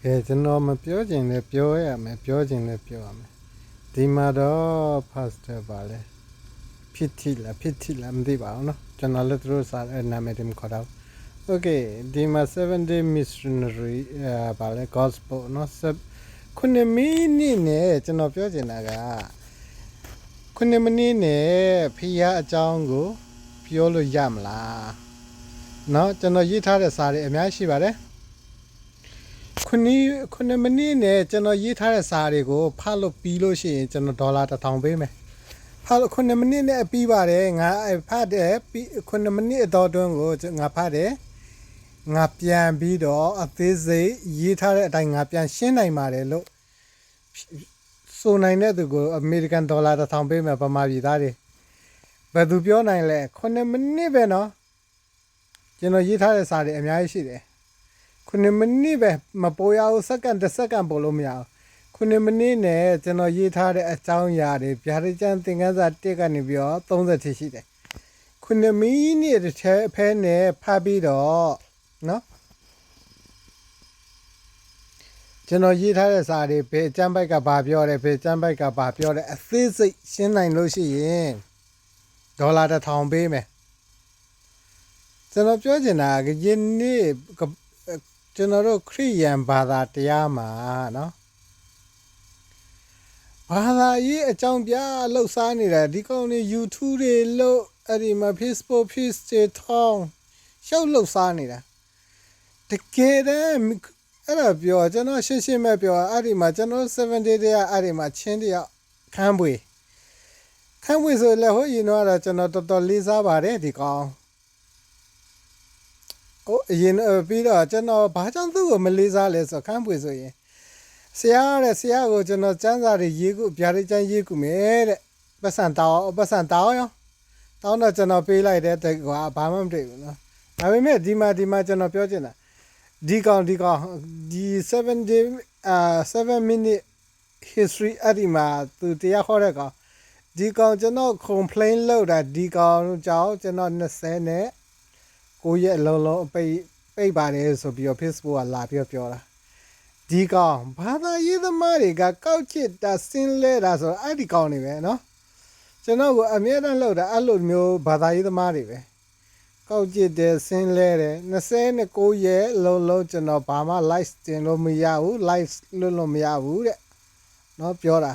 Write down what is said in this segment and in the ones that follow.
ကျွန်တော်မပြောချင်လည်းပြောရမယ်ပြောချင်လည်းပြောရမယ်ဒီမှာတော့ pastor ပါလဲဖြစ်ထီလားမသိပါဘူးเนาะကျွန်တော်လည်းသူတို့စာနာမည်တင်ခေါ်တော့ okay ဒီမှာ7 day missionary ပါလဲ gospel เนาะ9 မိနစ်နဲ့ကျွန်တော်ပြောချင်တာက9 မိနစ်နဲ့ဖီးယားအကြောင်းကိုပြောလို့ရမလားเนาะကျွန်တော်ရေးထားတဲ့စာတွေအများကြီးရှိပါတယ်9 မိနစ်နဲ့ကျွန်တော်ရေးထားတဲ့စာတွေကိုဖတ်လို့ပြီးလို့ရှိရင်ကျွန်တော်ဒေါ်လာ1000ပေးမယ်ဖတ်လို့9 မိနစ်နဲ့ပြီးပါတယ်ငါဖတ်တယ်9 မိနစ်အတော်တွင်းကိုငါဖတ်တယ်ငါပြန်ပြီးတော့အသေးစိတ်ရေးထားတဲ့အတိုင်းငါပြန်ရှင်းနိုင်ပါတယ်လို့ဆိုနိုင်တဲ့သူကိုအမေရိကန်ဒေါ်လာ1000ပေးမယ်ပမာပြည်သားတွေဘယ်သူပြောနိုင်လဲ9 မိနစ်ပဲနော်ကျွန်တော်ရေးထားတဲ့စာတွေအများကြီးရှိတယ်9 မိနစ်ပဲမပိုရဘူးစက္ကန့်တစ်စက္ကန့်ပို့လို့မရဘူး9 မိနစ်နဲ့ကျွန်တော်ရေးထားတဲ့အကြောင်းအရာတွေဗျာဒိတ်ကျန်းသင်ခန်းစာ1ကနေပြီးတော့30ထိရှိတယ်9 မိနစ်တစ်ထဲဖဲနဲ့ဖတ်ပြီးတော့နော်ကျွန်တော်ရေးထားတဲ့စာတွေဘယ်အကျမ်းပိုက်ကဘာပြောတယ်ဘယ်အကျမ်းပိုက်ကဘာပြောတယ်အသေးစိတ်ရှင်းနိုင်လို့ရှိရင်ဒေါ်လာ1000ပေးမယ်ကျွန်တော်ပြောချင်တာကယနေ့ကျွန်တော်တို့ခရိယန်ဘာသာတရားမှာနော်ဘာသာရေးအကြောင်းပြလှုပ်ရှားနေတာဒီကောင်တွေ YouTube တွေလို့အဲ့ဒီမှာ Facebook page တွေထောင်းရှောက်လှုပ်ရှားနေတာတကယ်တမ်းအဲ့ဒါပြောကျွန်တော်ရှင်းရှင်းပဲပြောအဲ့ဒီမှာကျွန်တော်7 day တည်းအဲ့ဒီမှာချင်းတယောက်ခန်းပွေဆိုလည်းဟိုရင်တော့ကျွန်တော်တော်တော်လေးစားပါတယ်ဒီကောင်အရင်ပြီးတော့ကျွန်တော်ဘာကြောင့်သူ့ကိုမလေးစားလဲဆိုခန်းပွေဆိုရင်ဆရာကိုကျွန်တော်စမ်းစာတွေရေးခုဗျာဒိတ်ကျန်းရေးခုမယ်တဲ့ပတ်စံတောင်းရောတောင်းတော့ကျွန်တော်ပေးလိုက်တဲ့ကွာဘာမှမတွေ့ဘူးနော်ဒါပေမဲ့ဒီမှာကျွန်တော်ပြောချင်တာဒီကောင်ဒီ7 day 7 minute history အဲ့ဒီမှာသူတရားခေါ်တဲ့ကောင်ဒီကောင်ကျွန်တော် complain လုပ်တာဒီကောင်ကြောင့်ကျွန်တော်20နဲ့ကိုယ့်ရဲ့အလုံးပိတ်ပါတယ်ဆိုပြီးတော့ Facebook ကလာပြီးပြောတာဒီကောင်ဘာသာရေးသမားတွေကကောက်ချစ်တာဆင်းလဲတာဆိုအဲ့ဒီကောင်တွေပဲเนาะကျွန်တော်ကအမြဲတမ်းလှုပ်တာအဲ့လိုမျိုးဘာသာရေးသမားတွေပဲကောက်ချစ်တယ်ဆင်းလဲတယ်29ရဲ့လုံးကျွန်တော်ဘာမှ live တင်လို့မရဘူး live လွတ်လို့မရဘူးတဲ့เนาะပြောတာ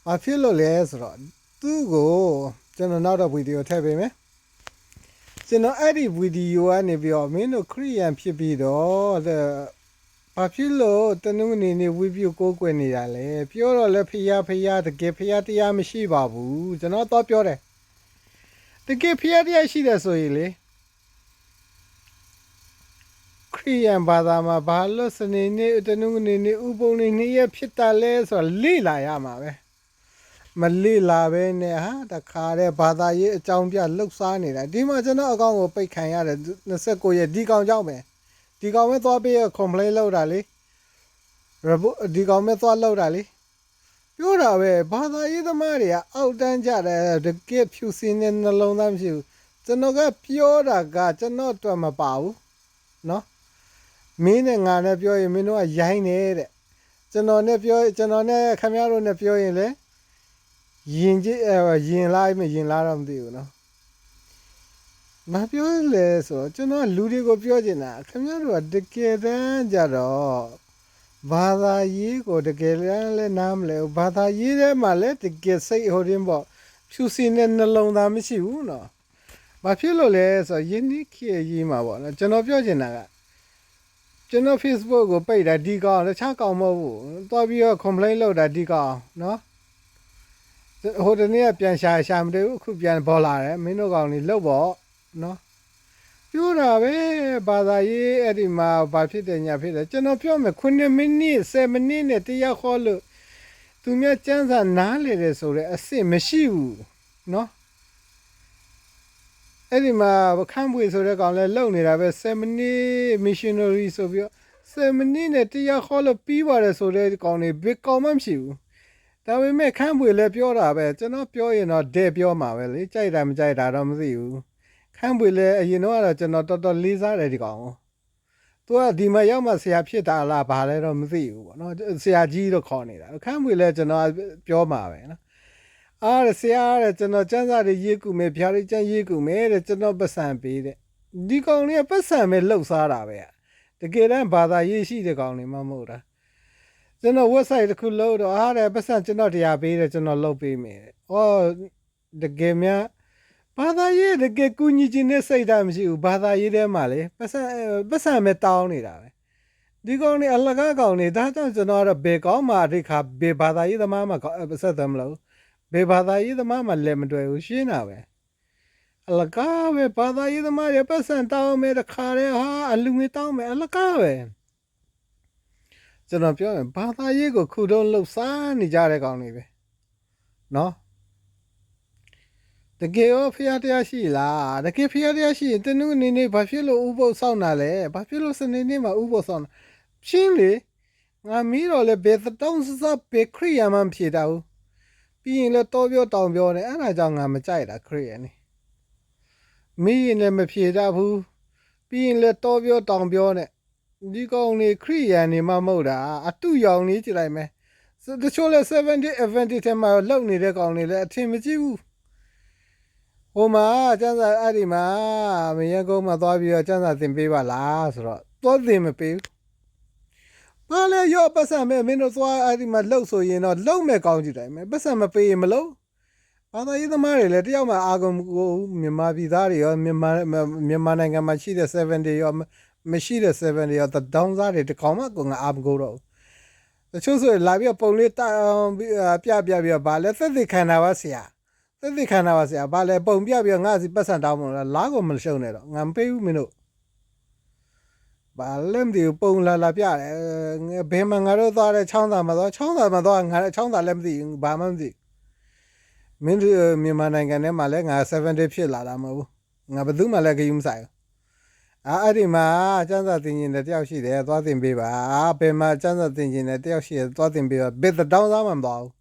ဘာဖြစ်လို့လဲဆိုတော့သူ့ကိုကျွန်တော်နောက်တော့ဗီဒီယိုထည့်ပေးမယ်ကျွန်တော်အဲ့ဒီဗီဒီယိုကနေပြီးတော့မင်းတို့ခရိယန်ဖြစ်ပြီးတော့ဘာဖြစ်လို့တနင်္ဂနွေနေ့ဝီပြူကိုးကွယ်နေတာလဲပြောတော့လဲဖျားတကယ်ဖျားတရားမရှိပါဘူးကျွန်တော်တော့ပြောတယ်တကယ်ဖျားတရားရှိတယ်ဆိုရင်လေခရိယန်ဘာသာမှာဘာလို့စနေနေ့တနင်္ဂနွေနေ့ဥပုံနေ့နေ့ရဖြစ်တာလဲဆိုတော့လေ့လာရမှာပဲမလေ့လာပဲနဲ့ဟာတခါတဲ့ဘာသာရေးအကြောင်းပြလှုပ်ရှားနေတာဒီမှာကျွန်တော်အကောင့်ကိုပိတ်ခံရတယ်29ရက်ဒီကောင်ကြောက်မယ်ဒီကောင်ပဲသွားပြီး complain လုပ်တာလေဒီကောင်ပဲသွားလုပ်တာလေပြောတာပဲဘာသာရေးသမားတွေကအောက်တန်းကြတယ်တကယ်ဖြူစင်းတဲ့နှလုံးသားမရှိဘူးကျွန်တော်ကပြောတာကကျွန်တော်တော့မပါဘူးเนาะမင်းနဲ့ငါနဲ့ပြောရင်မင်းတို့ကရိုင်းနေတဲ့ကျွန်တော်နဲ့ခင်ဗျားတို့နဲ့ပြောရင်လေရင်လားတော့မသိဘူးเนาะမပြောလဲဆိုတော့ကျွန်တော်လူတွေကိုပြောချင်တာခင်ဗျားတို့ကတကယ်တမ်းကြတော့ဘာသာရေးကိုတကယ်လဲနားမလဲဘာသာရေးထဲမှာလဲတကယ်စိတ်ဟိုရင်းပေါ့ဖြူစင်တဲ့နှလုံးသားမရှိဘူးเนาะဘာဖြစ်လို့လဲဆိုတော့ယင်းဒီခေတ်ရေးမှာပေါ့နော်ကျွန်တော်ပြောချင်တာကကျွန်တော် Facebook ကိုပိတ်တာဒီကောင်တခြားကောင်မဟုတ်ဘူးသွားပြီးတော့ complain လုပ်တာဒီကောင်เนาะဟိုတနေ့ကပြန်ရှာမတွေ့ဘူးအခုပြန်ပေါ်လာတယ်မင်းတို့ကောင်တွေလှုပ်ပေါ့နော်ပြောတာပဲဘာသာရေးအဲ့ဒီမှာဘာဖြစ်တယ်ညာဖြစ်တယ်ကျွန်တော်ပြောမယ်9 မိနစ်10 မိနစ်နဲ့တရားခေါ်လို့သူများစမ်းစာနားလေတယ်ဆိုတော့အစ်စ်မရှိဘူးနော်အဲ့ဒီမှာခန့်ပွေဆိုတဲ့ကောင်လဲလုံနေတာပဲ7 မိနစ် missionary ဆိုပြီးတော့7 မိနစ်နဲ့တရားခေါ်လို့ပြီးပါတယ်ဆိုတဲ့ကောင်တွေဘယ်ကောင်မှမရှိဘူးဒါပေမဲ့ခန့်ပွေလဲပြောတာပဲကျွန်တော်ပြောရင်တော့တဲ့ပြောမှာပဲလေကြိုက်တာမကြိုက်တာတော့မသိဘူးခန့်ပွေလဲအရင်တော့ကျွန်တော်တော်တော်လေးစားတယ်ဒီကောင် သူကဒီမှာရောက်မှဆရာဖြစ်တာလားဘာလဲတော့မသိဘူးပေါ့နော်ဆရာကြီးတော့ခေါ်နေတာခန်းမွေလဲကျွန်တော်ပြောမှာပဲနော်အားဆရာတဲ့ကျွန်တော်စံစာတွေရေးကူမယ်ဖြားလေးကျန်းရေးကူမယ်တဲ့ကျွန်တော်ပတ်စံပေးတဲ့ဒီကောင်လေးကပတ်စံပဲလှုပ်ရှားတာပဲတကယ်တမ်းဘာသာရေးရှိတဲ့ကောင်လေးမှမဟုတ်တာကျွန်တော် website တစ်ခုလုပ်တော့အားတဲ့ပတ်စံကျွန်တော်တရားပေးတယ်ကျွန်တော်လုပ်ပေးမယ်ဩတကယ်များဘာသာရေးတကယ်ကူညီခြင်းနဲ့စိတ်ဓာတ်မရှိဘူးဘာသာရေးထဲမှာလေပတ်စံပဲတောင်းနေတာပဲဒီကောင်လေးအလကားကောင်လေးဒါကြောင့်ကျွန်တော်ကတော့ဘယ်ကောင်းမှအထိခါဘယ်ဘာသာရေးသမားမှဆက်တယ်မလို့ဘယ်ဘာသာရေးသမားမှလည်းမတွေ့ဘူးရှင်းတာပဲအလကားပဲဘာသာရေးသမားတွေပတ်စံတောင်းမယ်တခါတည်းဟာအလူငွေတောင်းမယ်အလကားပဲကျွန်တော်ပြောရင်ဘာသာရေးကိုခုတုံးလှုပ်ရှားနေကြတဲ့ကောင်တွေပဲနော်တကယ်ရောဖျားတရားရှိလားတကယ်ဖျားတရားရှိရင်တနုနေနေဘာဖြစ်လို့ဥပုသ်ဆောင်တာလဲဘာဖြစ်လို့စနေနေ့မှာဥပုသ်ဆောင်တာရှင်းလေငါမီးတော့လေဘယ်တောင်းစဘယ်ခရိယာမှဖြေတာဘူးပြီးရင်လည်းတော်ပြောတောင်ပြောနေအဲ့ဒါကြောင့်ငါမကြိုက်တာခရိယာနေမီးရင်လည်းမဖြေတတ်ဘူးပြီးရင်လည်းတော်ပြောတောင်ပြောနေဒီကောင်နေခရိယာနေမှမဟုတ်တာအတူရောင်နေကြည့်လိုက်မယ်တချို့လဲ70 Advantage ထဲမှာလုံနေတဲ့ကောင်တွေလည်းအထင်မကြီးဘူးဟိုမှာကျန်းစာအဲ့ဒီမှာမရကုန်းမှာသွားပြီးတော့ကျန်းစာသင်ပေးပါလားဆိုတော့သွားသင်မပေးဘူးဘာလဲရောပတ်စံမဲ့မင်းတို့သွားအဲ့ဒီမှာလှုပ်ဆိုရင်တော့လှုပ်မဲ့ကောင်းကြည့်တယ်မယ်ပတ်စံမပေးရင်မလှုပ်ဘာသာရေးသမားတွေလည်းတယောက်မှအာကုန်ကိုမြန်မာပြည်သားတွေရောမြန်မာနိုင်ငံမှာရှိတဲ့70ရောမရှိတဲ့70ရောတောင်းစားတွေတကောင်မှကိုငါအာမကိုတော့တချို့ဆိုလာပြီးပုံလေးတောင်းပြပြီးဘာလဲသက်သေခံတာပါဆရာသက်သေခံတာပါဆရာဘာလဲပုံပြပြီးငါစီပတ်စံတောင်းမလို့လားကိုမရှုံနဲ့တော့ငါမပေးဘူးမင်းတို့ဘာလဲမသိဘူးပုံလာပြတယ်ဘယ်မှာငါတို့သွားတဲ့ချောင်းသာမှာသွားချောင်းသာမှာသွားငါချောင်းသာလည်းမသိဘူးဘာမှမသိမင်းတို့မြန်မာနိုင်ငံထဲမှာလည်းငါ70ဖြစ်လာတာမဟုတ်ဘူးငါဘယ်သူမှလည်းဂရုမစိုက်ဘူးအဲ့ဒီမှာစံစာတင်ရင်တယောက်ရှိတယ်သွားတင်ပေးပါဘယ်မှာစံစာတင်ရင်တယောက်ရှိတယ်သွားတင်ပေးပါဘယ်တောင်းစားမှမသွားဘူး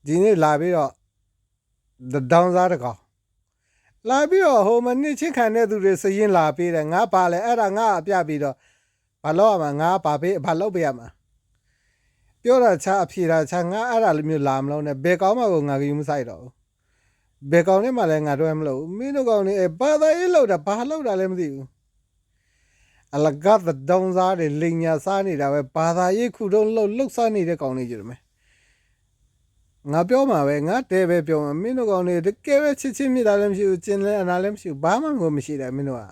ဒီနေ့လာပြီးတော့တောင်းစားတကောင်လာပြီးတော့ဟိုမနစ်ချင်းခံတဲ့သူတွေစရင်လာပေးတယ်ငါပါလဲအဲ့ဒါငါအပြပြီးတော့ဘာလို့ရမှာငါပါပေးဘာလုပ်ပေးရမှာပြောတာချအဖြေတာချငါအဲ့ဒါလိုမျိုးလာမလို့နဲ့ဘယ်ကောင်းမှကိုငါကယူမဆိုင်တော့ဘူးဘယ်ကောင်းနဲ့မှလည်းငါတော့မလို့မင်းတို့ကောင်နေဘာသာရေးလောက်တာဘာလောက်တာလည်းမသိဘူးအလကားတောင်းစားတွေလိန်ညာစားနေတာပဲဘာသာရေးခုတုံးလှုပ်စားနေတဲ့ကောင်လေးကြည့်မယ်ငါပြောမှာပဲငါတဲပဲပြောမှာမင်းတို့ကောင်တွေတကယ်ပဲချစ်ချင်းမြတ်တာလည်းမရှိဘူးကျင်လည်းအနာလည်းမရှိဘူးဘာမှကိုမရှိတယ်မင်းတို့က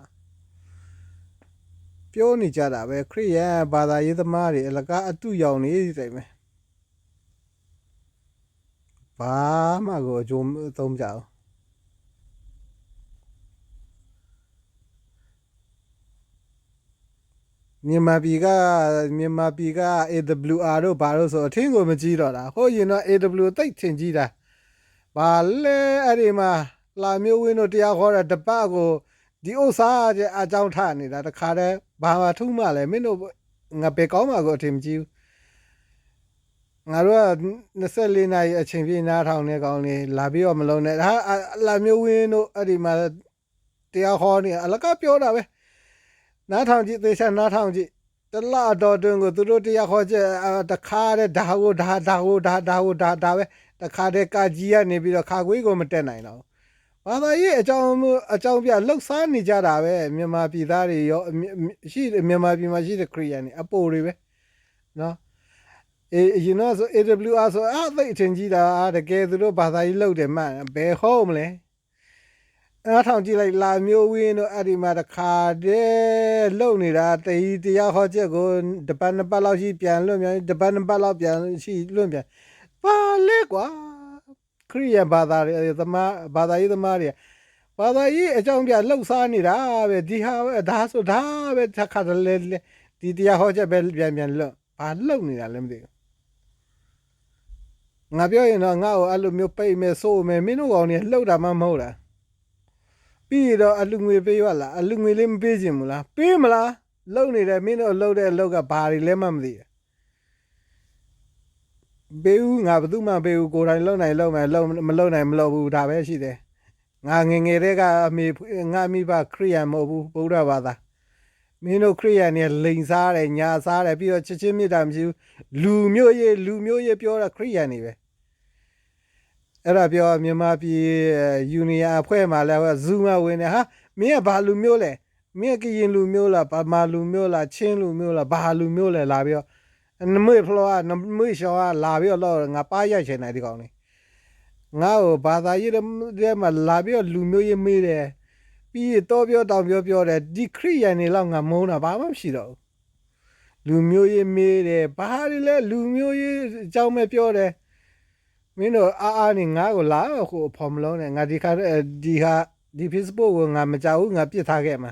ပြောနေကြတာပဲခရိယန်ဘာသာရေးသမားတွေအလကားအတူရောင်နေတယ်မယ်ဘာမှကိုအကျိုးသုံးကြအောင်မြန်မာပြည်က AWR တို့ဘာလို့ဆိုအထင်းကိုမကြည့်တော့တာဟိုရင်တော့ AW တိတ်ထင်ကြည့်တာဘာလဲအဲ့ဒီမှာလာမျိုးဝင်းတို့တရားခေါ်တာတပတ်ကိုဒီဥစ္စာအကြောင်းထားနေတာတခါတည်းဘာမှထုမှလဲမင်းတို့ငါပဲကောင်းမှာကိုအထင်မကြည့်ဘူးငါတို့က24နာရီအချိန်ပြည့်နားထောင်နေကောင်းနေလာပြီးတော့မလုံးနဲ့ဒါလာမျိုးဝင်းတို့အဲ့ဒီမှာတရားခေါ်နေအလကားပြောတာပဲနားထောင်ကြည့်သေချာနားထောင်ကြည့်တလတော်တွင်ကိုသူတို့တရားခေါ်ချက်တခါတည်းဒါပဲတခါတည်းကာကြီးကနေပြီးတော့ခါခွေးကိုမတက်နိုင်တော့ဘာသာရေးအကြောင်းပြလှုပ်ရှားနေကြတာပဲမြန်မာပြည်သားတွေရောရှိမြန်မာပြည်မှာရှိတဲ့ခရီးယန်တွေအပိုတွေပဲနော်you know ဆို AWR ဆိုသိအထင်ကြီးတာတကယ်သူတို့ဘာသာရေးလှုပ်တယ်မှဘယ်ဟုတ်မလဲအားထောင်ကြည့်လိုက်လာမျိုးဝင်းတို့အဲ့ဒီမှာတခါတည်းလှုပ်နေတာတရားဟောချက်ကိုတပတ်နှစ်ပတ်လောက်ရှိပြန်လွတ်ပြန်တပတ်နှစ်ပတ်လောက်ပြန်ရှိလွတ်ပြန်ပါလေကွာခရိယဘာသာရေးသမားဘာသာရေးသမားတွေဘာသာရေးအကြောင်းပြလှုပ်ရှားနေတာပဲဒီဟာဒါဆိုဒါပဲတခါတည်းဒီတရားဟောချက်ပဲပြန်လွတ်ဘာလှုပ်နေတာလဲမသိဘူးငါပြောရင်တော့ငါ့ကိုအဲ့လိုမျိုးပိတ်မယ်စိုးမယ်မင်းတို့ကောင်တွေလှုပ်တာမှမဟုတ်လားပြီးတော့အလူငွေပေးရလားအလူငွေလေးမပေးချင်ဘူးလားပေးမလားလုံနေတယ်မင်းတို့လှုပ်တဲ့အလုပ်ကဘာတွေလဲမှမသိဘူးပေးဦးငါဘယ်သူမှပေးဦးကိုယ်တိုင်လုံနိုင်လုံမယ်လုံမလုံနိုင်မလုပ်ဘူးဒါပဲရှိတယ်ငါငယ်ငယ်တည်းကအမေငါမိဘခရိယန်မဟုတ်ဘူးဗုဒ္ဓဘာသာ မင်းတို့ခရိယန်တွေလိန်စားတယ်ညာစားတယ်ပြီးတော့ချစ်ချင်းမြတ်တာမရှိဘူးလူမျိုးရေးပြောတာခရိယန်တွေပဲအဲ့ဒါပြောမြန်မာပြည်ယူနီယံအဖွဲ့မှာလည်းဇူးမဝင်တယ်ဟာမင်းကဘာလူမျိုးလဲမင်းကရင်လူမျိုးလားဗမာလူမျိုးလားချင်းလူမျိုးလားဘာလူမျိုးလဲလာပြီးတော့နမွေဖလောနမွေရှောလာပြီးတော့ငါပါရိုက်ချင်တယ်ဒီကောင်လေးငါ့ကိုဘာသာရေးတဲ့မှာလာပြီးတော့လူမျိုးရေးမေးတယ်ပြီးတော့ပြောတောင်ပြောတယ်ဒီခရိယန်တွေလောက်ငါမုန်းတာဘာမှမရှိတော့ဘူးလူမျိုးရေးမေးတယ်ဘာတွေလဲလူမျိုးရေးအကြောင်းပဲပြောတယ်မင်းတို့အားနေငါ့ကိုလာဟိုဖော်မလုံးနဲ့ငါဒီ Facebook ကိုငါမကြောက်ဘူးငါပြစ်ထားခဲ့မှာ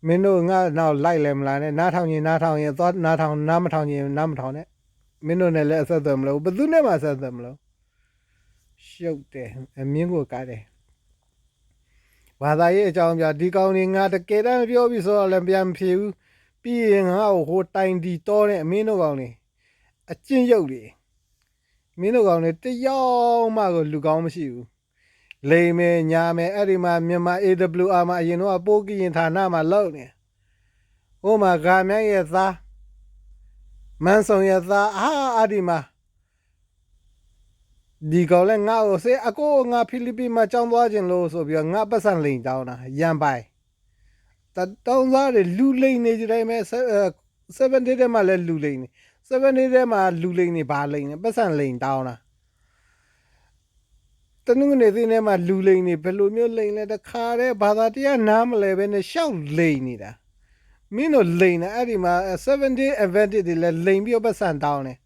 မင်းတို့ငါနောက်လိုက်လဲမလားနဲ့နားထောင်ရင်သွားနားထောင်နားမထောင်ရင်နားမထောင်နဲ့မင်းတို့နဲ့လည်းအဆက်အသွယ်မလုပ်ဘယ်သူနဲ့မှအဆက်အသွယ်မလုပ်ရှုပ်တယ်အမြင့်ကိုကားတယ်ဘာသာရေးအကြောင်းပြဒီကောင်တွေငါတကယ်တမ်းပြောပြီးဆိုတော့လည်းပြန်မဖြေဘူးပြီးရင်ငါ့ကိုဟိုတိုင်တီတော့တဲ့အမင်းတို့ကောင်တွေအကျင့်ရုပ်တွေမင်းတို့ကောင်တွေတယောက်မှကိုလူကောင်းမရှိဘူးလိမ်မယ်ညာမယ်အဲ့ဒီမှာမြန်မာ AWR မှာအရင်တော့ပိုးကရင်ဌာနမှာလောက်နေဟိုမှာဂါမြိုင်ရဲ့သားမန်းဆောင်ရဲ့သားအဲ့ဒီမှာဒီကောင်လည်းငါ့ကိုစေအကိုငါဖိလစ်ပင်မှာကြောင်းသွားခြင်းလို့ဆိုပြီးတော့ငါပတ်စံလိန်တောင်းတာရန်ပိုင်တောင်းစားတယ်လူလိန်နေကြတယ်မဲ့7 day ထဲမှာလည်းလူလိန်နေ7 day ထဲမှာလူလိန်နေဘာလိန်နေပတ်စံလိန်တောင်းတာတနင်္ဂနွေနေ့ထဲမှာလူလိန်နေဘယ်လိုမျိုးလိန်လဲတခါတည်းဘာသာတရားနားမလဲပဲနဲ့ရှောက်လိန်နေတာမင်းတို့လိန်နေအဲ့ဒီမှာ7 day event တွေလည်းလိန်ပြီးပတ်စံတောင်းတယ်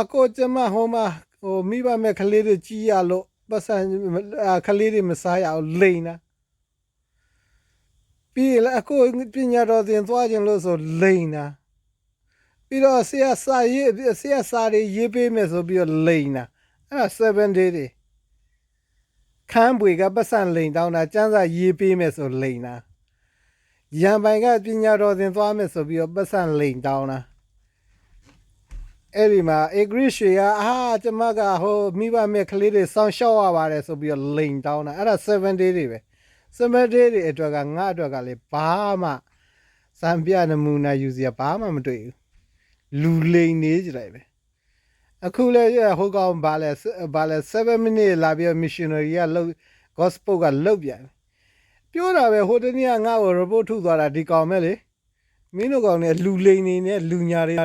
အကိုကျမဟိုမှာဟိုမိဘမဲ့ကလေးတွေကြီးရလို့ပတ်စံကလေးတွေမစားရအောင်လိန်တာပြီးလည်းအကိုပညာတော်သင်သွားခြင်းလို့ဆိုလိန်တာပြီးတော့ဆရာစာတွေရေးပေးမယ်ဆိုပြီးတော့လိန်တာအဲ့7 day တွေခန်းပွေကပတ်စံလိန်တောင်းတာစမ်းစာရေးပေးမယ်ဆိုလိန်တာရန်ပိုင်ကပညာတော်သင်သွားမယ်ဆိုပြီးတော့ပတ်စံလိန်တောင်းတာအဲ့ဒီမှာ agree ရွှေကကျမကဟိုမိဘမဲ့ကလေးတွေစောင့်ရှောက်ရပါတယ်ဆိုပြီးတော့လိန်တောင်းတာအဲ့ဒါ7 day တွေပဲ7 day တွေအတွက်ကငါအတွက်ကလေဘာမှစံပြနမူနာယူစရာဘာမှမတွေ့ဘူးလူလိန်နေကြတယ်ပဲအခုလေဟိုကောင်ဘာလဲ7 minute လာပြီး missionary ကလှုပ် gospel ကလှုပ်ပြန်ပြောတာပဲဟိုတနေ့ကငါ့ကို report ထုတ်သွားတာဒီကောင်ပဲလေမင်းတို့ကောင်တွေလူလိန်နေနဲ့လူညာတွေ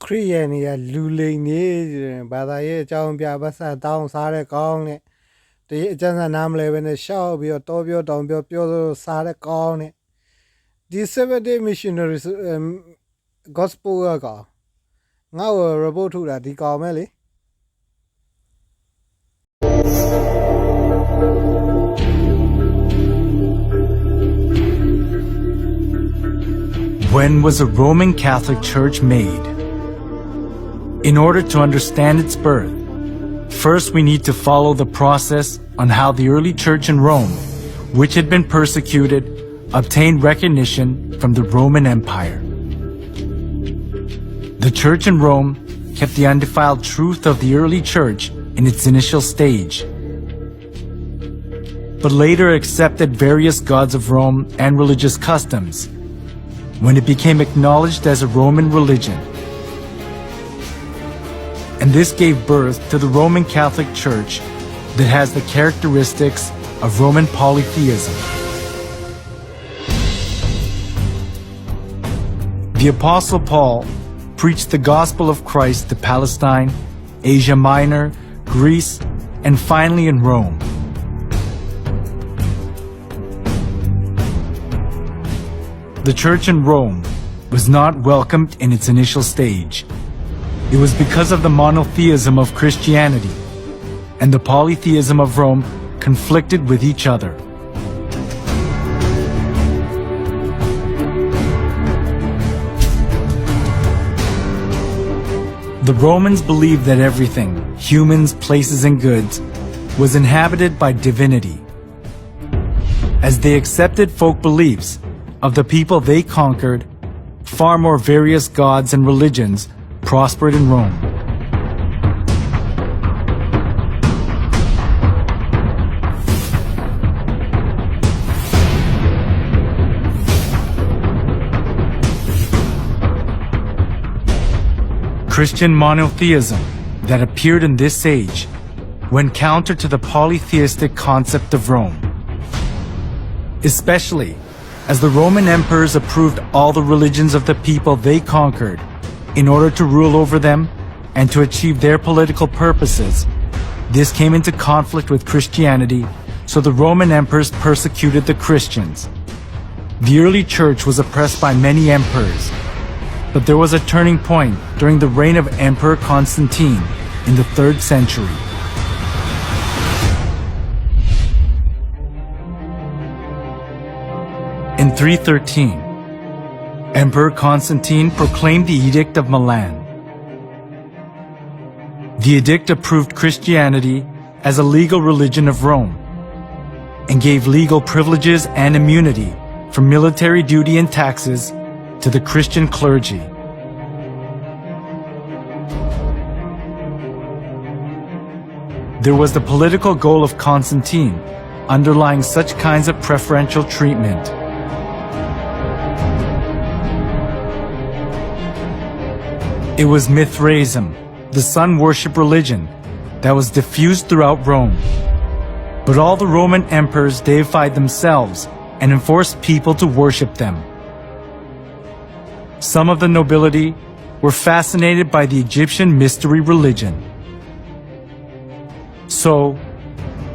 ခရိယန်တွေကလူလိန်နေဘာသာရေးအကြောင်းပြပတ်စံတောင်းစားတဲ့ကောင်းနဲ့တရေအကျဉ်းစနားမလဲပဲနဲ့ရှောက်ပြီးတော့တောပြောတောင်ပြောစားတဲ့ကောင်းနဲ့ဒီ 7 day missionary gospel ကကောင်ငါ့ကို report ထုတ်တာဒီကောင်ပဲလေ When was the Roman Catholic Church made? In order to understand its birth, first we need to follow the process on how the early church in Rome, which had been persecuted, obtained recognition from the Roman Empire. The church in Rome kept the undefiled truth of the early church in its initial stage, but later accepted various gods of Rome and religious customs when it became acknowledged as a Roman religion. And this gave birth to the Roman Catholic Church that has the characteristics of Roman polytheism. The Apostle Paul preached the gospel of Christ to Palestine, Asia Minor, Greece, and finally in Rome. The church in Rome was not welcomed in its initial stage. It was because of the monotheism of Christianity, and the polytheism of Rome conflicted with each other. The Romans believed that everything, humans, places, and goods, was inhabited by divinity. As they accepted folk beliefs of the people they conquered, far more various gods and religions prospered in Rome. Christian monotheism that appeared in this age went counter to the polytheistic concept of Rome. Especially as the Roman emperors approved all the religions of the people they conquered in order to rule over them and to achieve their political purposes. This came into conflict with Christianity, so the Roman emperors persecuted the Christians. The early church was oppressed by many emperors, but there was a turning point during the reign of Emperor Constantine in the 3rd century. In 313, Emperor Constantine proclaimed the Edict of Milan. The edict approved Christianity as a legal religion of Rome and gave legal privileges and immunity from military duty and taxes to the Christian clergy. There was the political goal of Constantine underlying such kinds of preferential treatment. It was Mithraism, the sun worship religion, that was diffused throughout Rome. But all the Roman emperors deified themselves and enforced people to worship them. Some of the nobility were fascinated by the Egyptian mystery religion. So,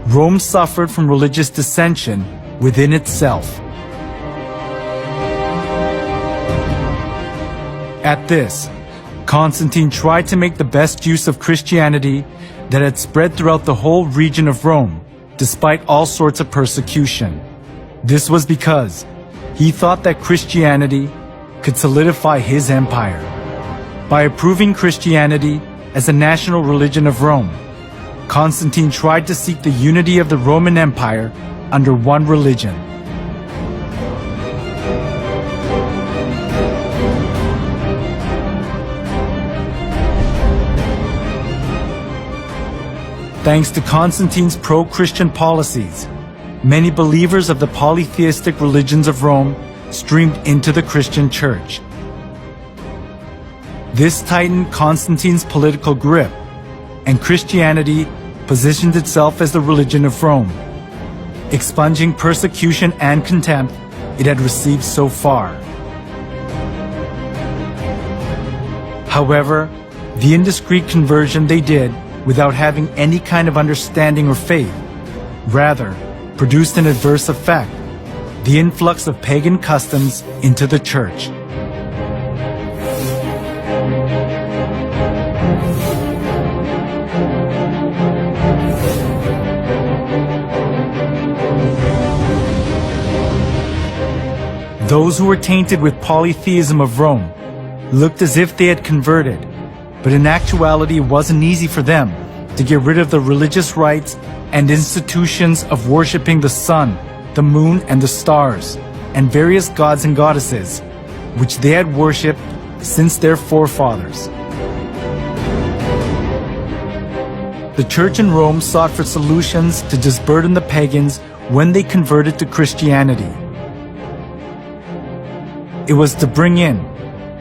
Rome suffered from religious dissension within itself. At this, Constantine tried to make the best use of Christianity that had spread throughout the whole region of Rome, despite all sorts of persecution. This was because he thought that Christianity could solidify his empire. By approving Christianity as a national religion of Rome, Constantine tried to seek the unity of the Roman Empire under one religion. Thanks to Constantine's pro-Christian policies, many believers of the polytheistic religions of Rome streamed into the Christian church. This tightened Constantine's political grip, and Christianity positioned itself as the religion of Rome, expunging persecution and contempt it had received so far. However, the indiscreet conversion they did without having any kind of understanding or faith, rather produced an adverse effect, the influx of pagan customs into the church. Those who were tainted with polytheism of Rome looked as if they had converted, but in actuality it wasn't easy for them to get rid of the religious rites and institutions of worshipping the sun, the moon, and the stars, and various gods and goddesses, which they had worshipped since their forefathers. The church in Rome sought for solutions to disburden the pagans when they converted to Christianity. It was to bring in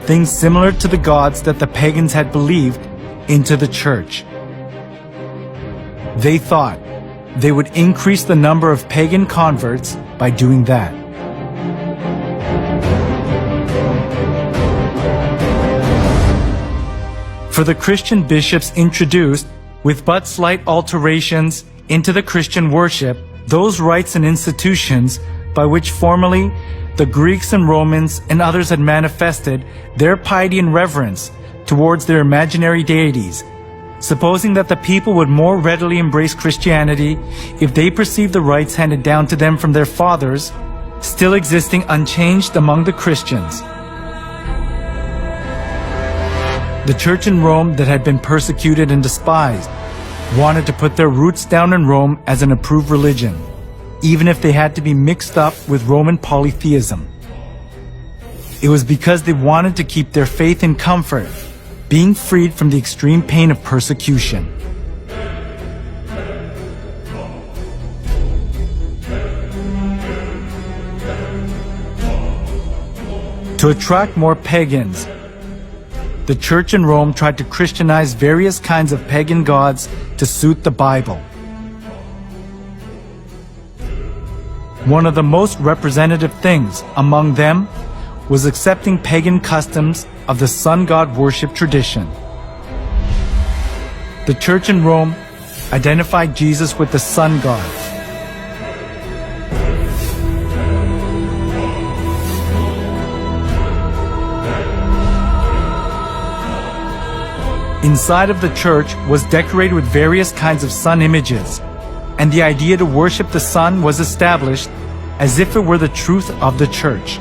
things similar to the gods that the pagans had believed into the church. They thought they would increase the number of pagan converts by doing that. For the Christian bishops introduced, with but slight alterations into the Christian worship, those rites and institutions by which formerly the Greeks and Romans and others had manifested their piety and reverence towards their imaginary deities, supposing that the people would more readily embrace Christianity if they perceived the rites handed down to them from their fathers still existing unchanged among the Christians. The church in Rome that had been persecuted and despised wanted to put their roots down in Rome as an approved religion, even if they had to be mixed up with Roman polytheism. It was because they wanted to keep their faith in comfort, being freed from the extreme pain of persecution. To attract more pagans, the Church in Rome tried to Christianize various kinds of pagan gods to suit the Bible. One of the most representative things among them was accepting pagan customs of the sun god worship tradition. The Church in Rome identified Jesus with the sun god. Inside of the church was decorated with various kinds of sun images, and the idea to worship the sun was established as if it were the truth of the church.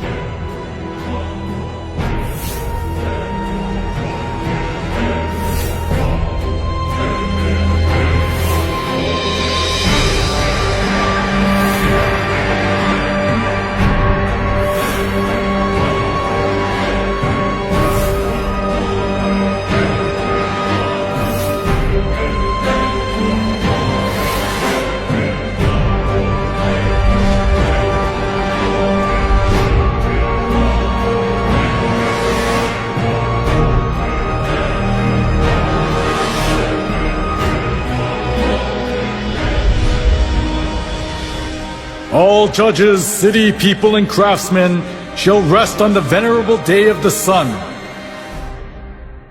All judges, city people, and craftsmen shall rest on the venerable day of the sun.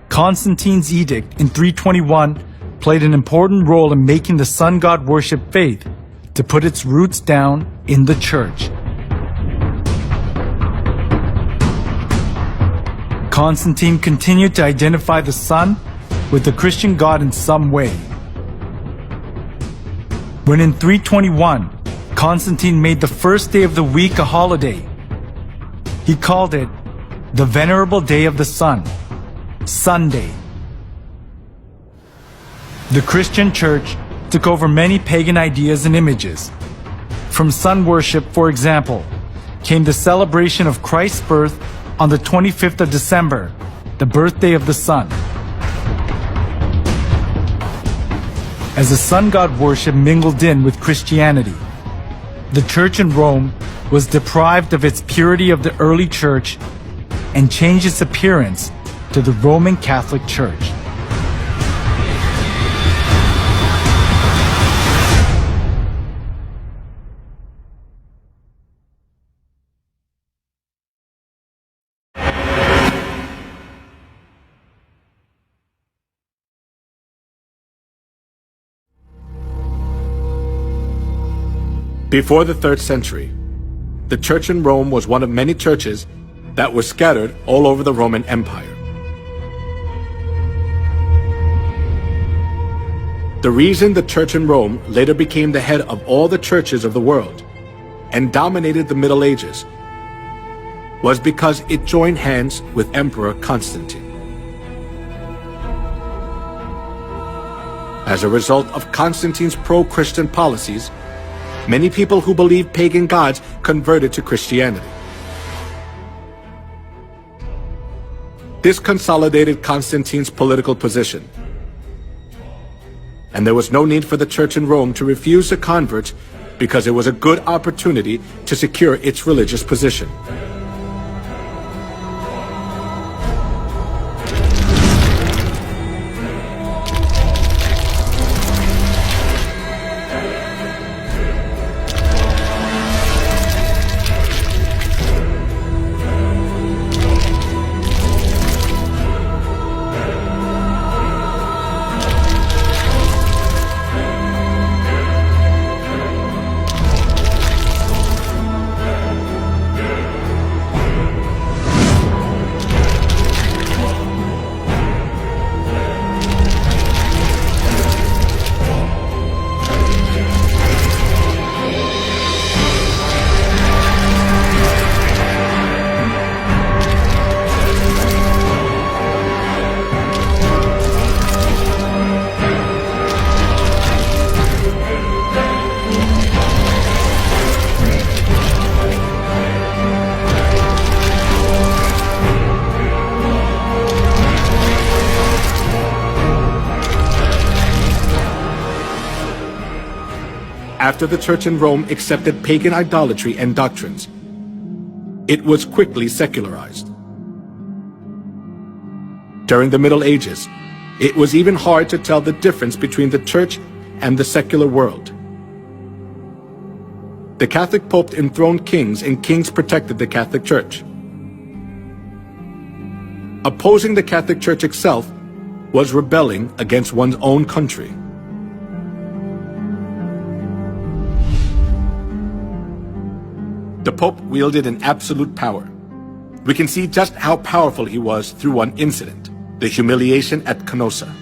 Constantine's edict in 321 played an important role in making the sun god worship faith to put its roots down in the church. Constantine continued to identify the sun with the Christian God in some way. When in 321, Constantine made the first day of the week a holiday, he called it the Venerable Day of the Sun, Sunday. The Christian church took over many pagan ideas and images. From sun worship, for example, came the celebration of Christ's birth on the 25th of December, the birthday of the sun. As the sun god worship mingled in with Christianity, the church in Rome was deprived of its purity of the early church and changed its appearance to the Roman Catholic Church. Before the 3rd century, the church in Rome was one of many churches that were scattered all over the Roman Empire. The reason the church in Rome later became the head of all the churches of the world and dominated the Middle Ages was because it joined hands with Emperor Constantine. As a result of Constantine's pro-Christian policies, many people who believed pagan gods converted to Christianity. This consolidated Constantine's political position, and there was no need for the church in Rome to refuse the converts because it was a good opportunity to secure its religious position. After the church in Rome accepted pagan idolatry and doctrines, it was quickly secularized. During the Middle Ages, it was even hard to tell the difference between the church and the secular world. The Catholic Pope enthroned kings, and kings protected the Catholic Church. Opposing the Catholic Church itself was rebelling against one's own country. The Pope wielded an absolute power. We can see just how powerful he was through one incident, the humiliation at Canossa.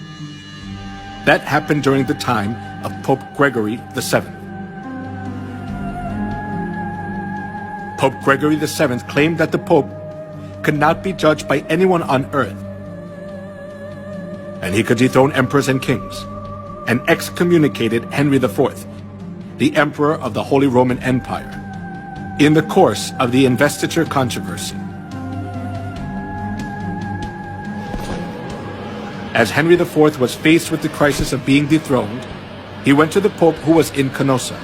That happened during the time of Pope Gregory VII. Pope Gregory VII claimed that the Pope could not be judged by anyone on earth, and he could dethrone emperors and kings, and excommunicated Henry IV, the Emperor of the Holy Roman Empire, in the course of the investiture controversy. As Henry IV was faced with the crisis of being dethroned, he went to the Pope who was in Canossa.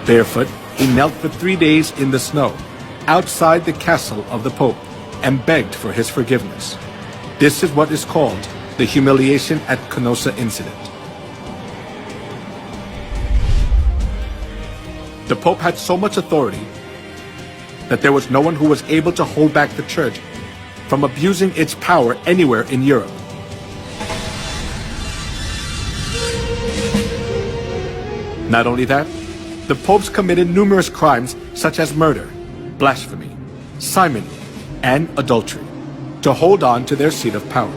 Barefoot, he knelt for 3 days in the snow, outside the castle of the Pope, and begged for his forgiveness. This is what is called the humiliation at Canossa incident. The Pope had so much authority that there was no one who was able to hold back the Church from abusing its power anywhere in Europe. Not only that, the popes committed numerous crimes such as murder, blasphemy, simony, and adultery to hold on to their seat of power.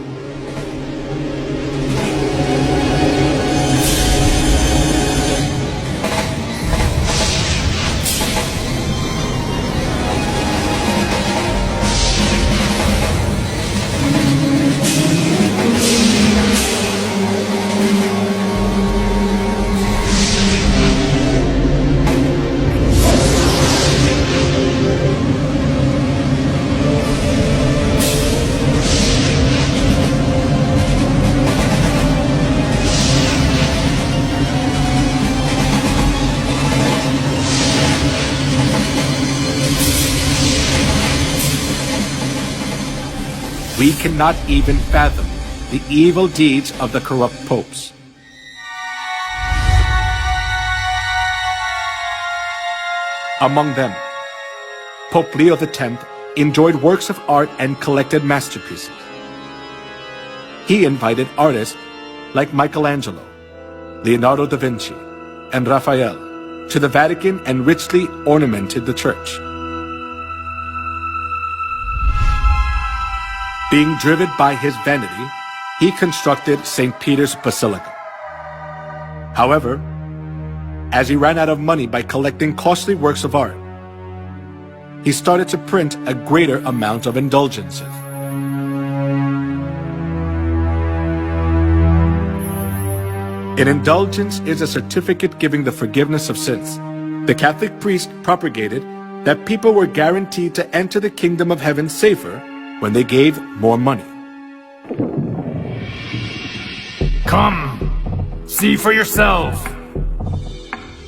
We cannot even fathom the evil deeds of the corrupt popes. Among them, Pope Leo X enjoyed works of art and collected masterpieces. He invited artists like Michelangelo, Leonardo da Vinci, and Raphael to the Vatican and richly ornamented the church. Being driven by his vanity, he constructed St. Peter's Basilica. However, as he ran out of money by collecting costly works of art, he started to print a greater amount of indulgences. An indulgence is a certificate giving the forgiveness of sins. The Catholic priest propagated that people were guaranteed to enter the kingdom of heaven safer when they gave more money. Come, see for yourself.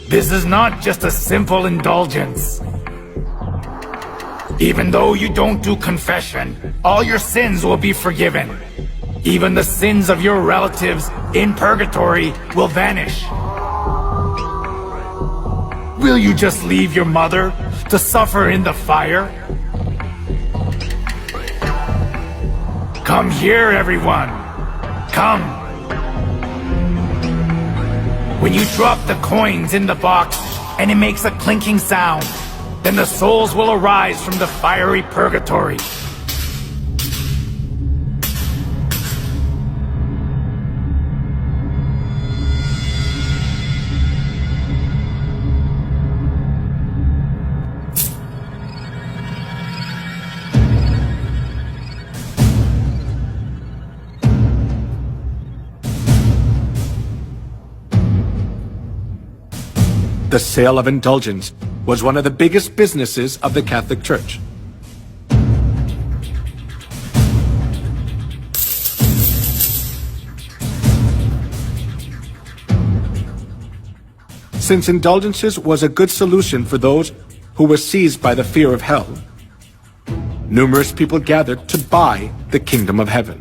This is not just a simple indulgence. Even though you don't do confession, all your sins will be forgiven. Even the sins of your relatives in purgatory will vanish. Will you just leave your mother to suffer in the fire? Come here, everyone. Come. When you drop the coins in the box and it makes a clinking sound, then the souls will arise from the fiery purgatory. The sale of indulgence was one of the biggest businesses of the Catholic Church. Since indulgences was a good solution for those who were seized by the fear of hell, numerous people gathered to buy the kingdom of heaven.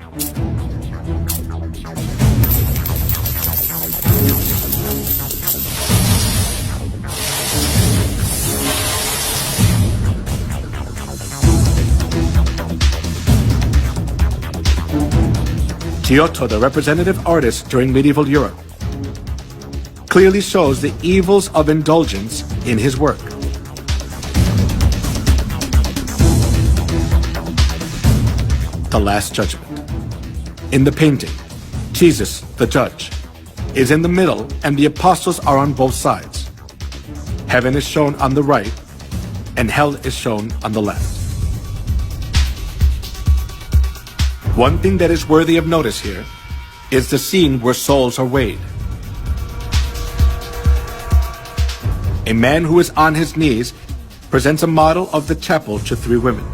Giotto, the representative artist during medieval Europe, clearly shows the evils of indulgence in his work. The Last Judgment. In the painting, Jesus, the judge, is in the middle and the apostles are on both sides. Heaven is shown on the right and hell is shown on the left. One thing that is worthy of notice here is the scene where souls are weighed. A man who is on his knees presents a model of the chapel to three women.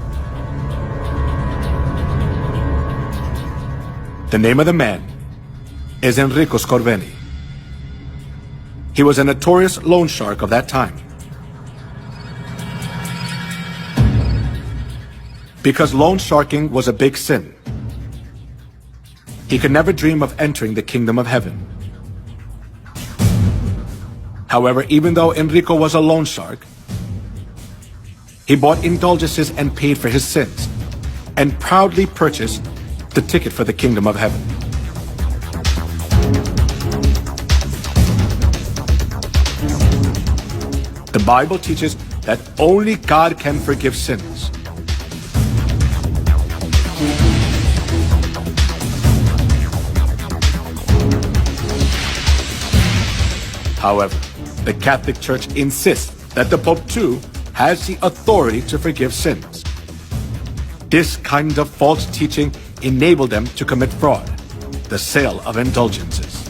The name of the man is Enrico Scorveni. He was a notorious loan shark of that time. Because loan sharking was a big sin, he could never dream of entering the kingdom of heaven. However, even though Enrico was a loan shark, he bought indulgences and paid for his sins, and proudly purchased the ticket for the kingdom of heaven. The Bible teaches that only God can forgive sins. However, the Catholic Church insists that the Pope too has the authority to forgive sins. This kind of false teaching enabled them to commit fraud, the sale of indulgences.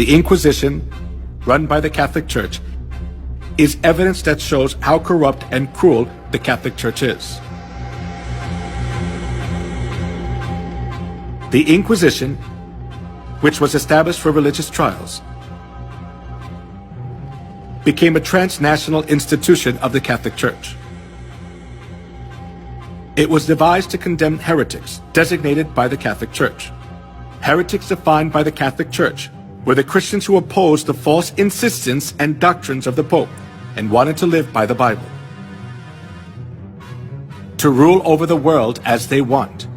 The Inquisition, run by the Catholic Church, is evidence that shows how corrupt and cruel the Catholic Church is. The Inquisition, which was established for religious trials, became a transnational institution of the Catholic Church. It was devised to condemn heretics designated by the Catholic Church. Heretics defined by the Catholic Church were the Christians who opposed the false insistence and doctrines of the Pope and wanted to live by the Bible. To rule over the world as they want,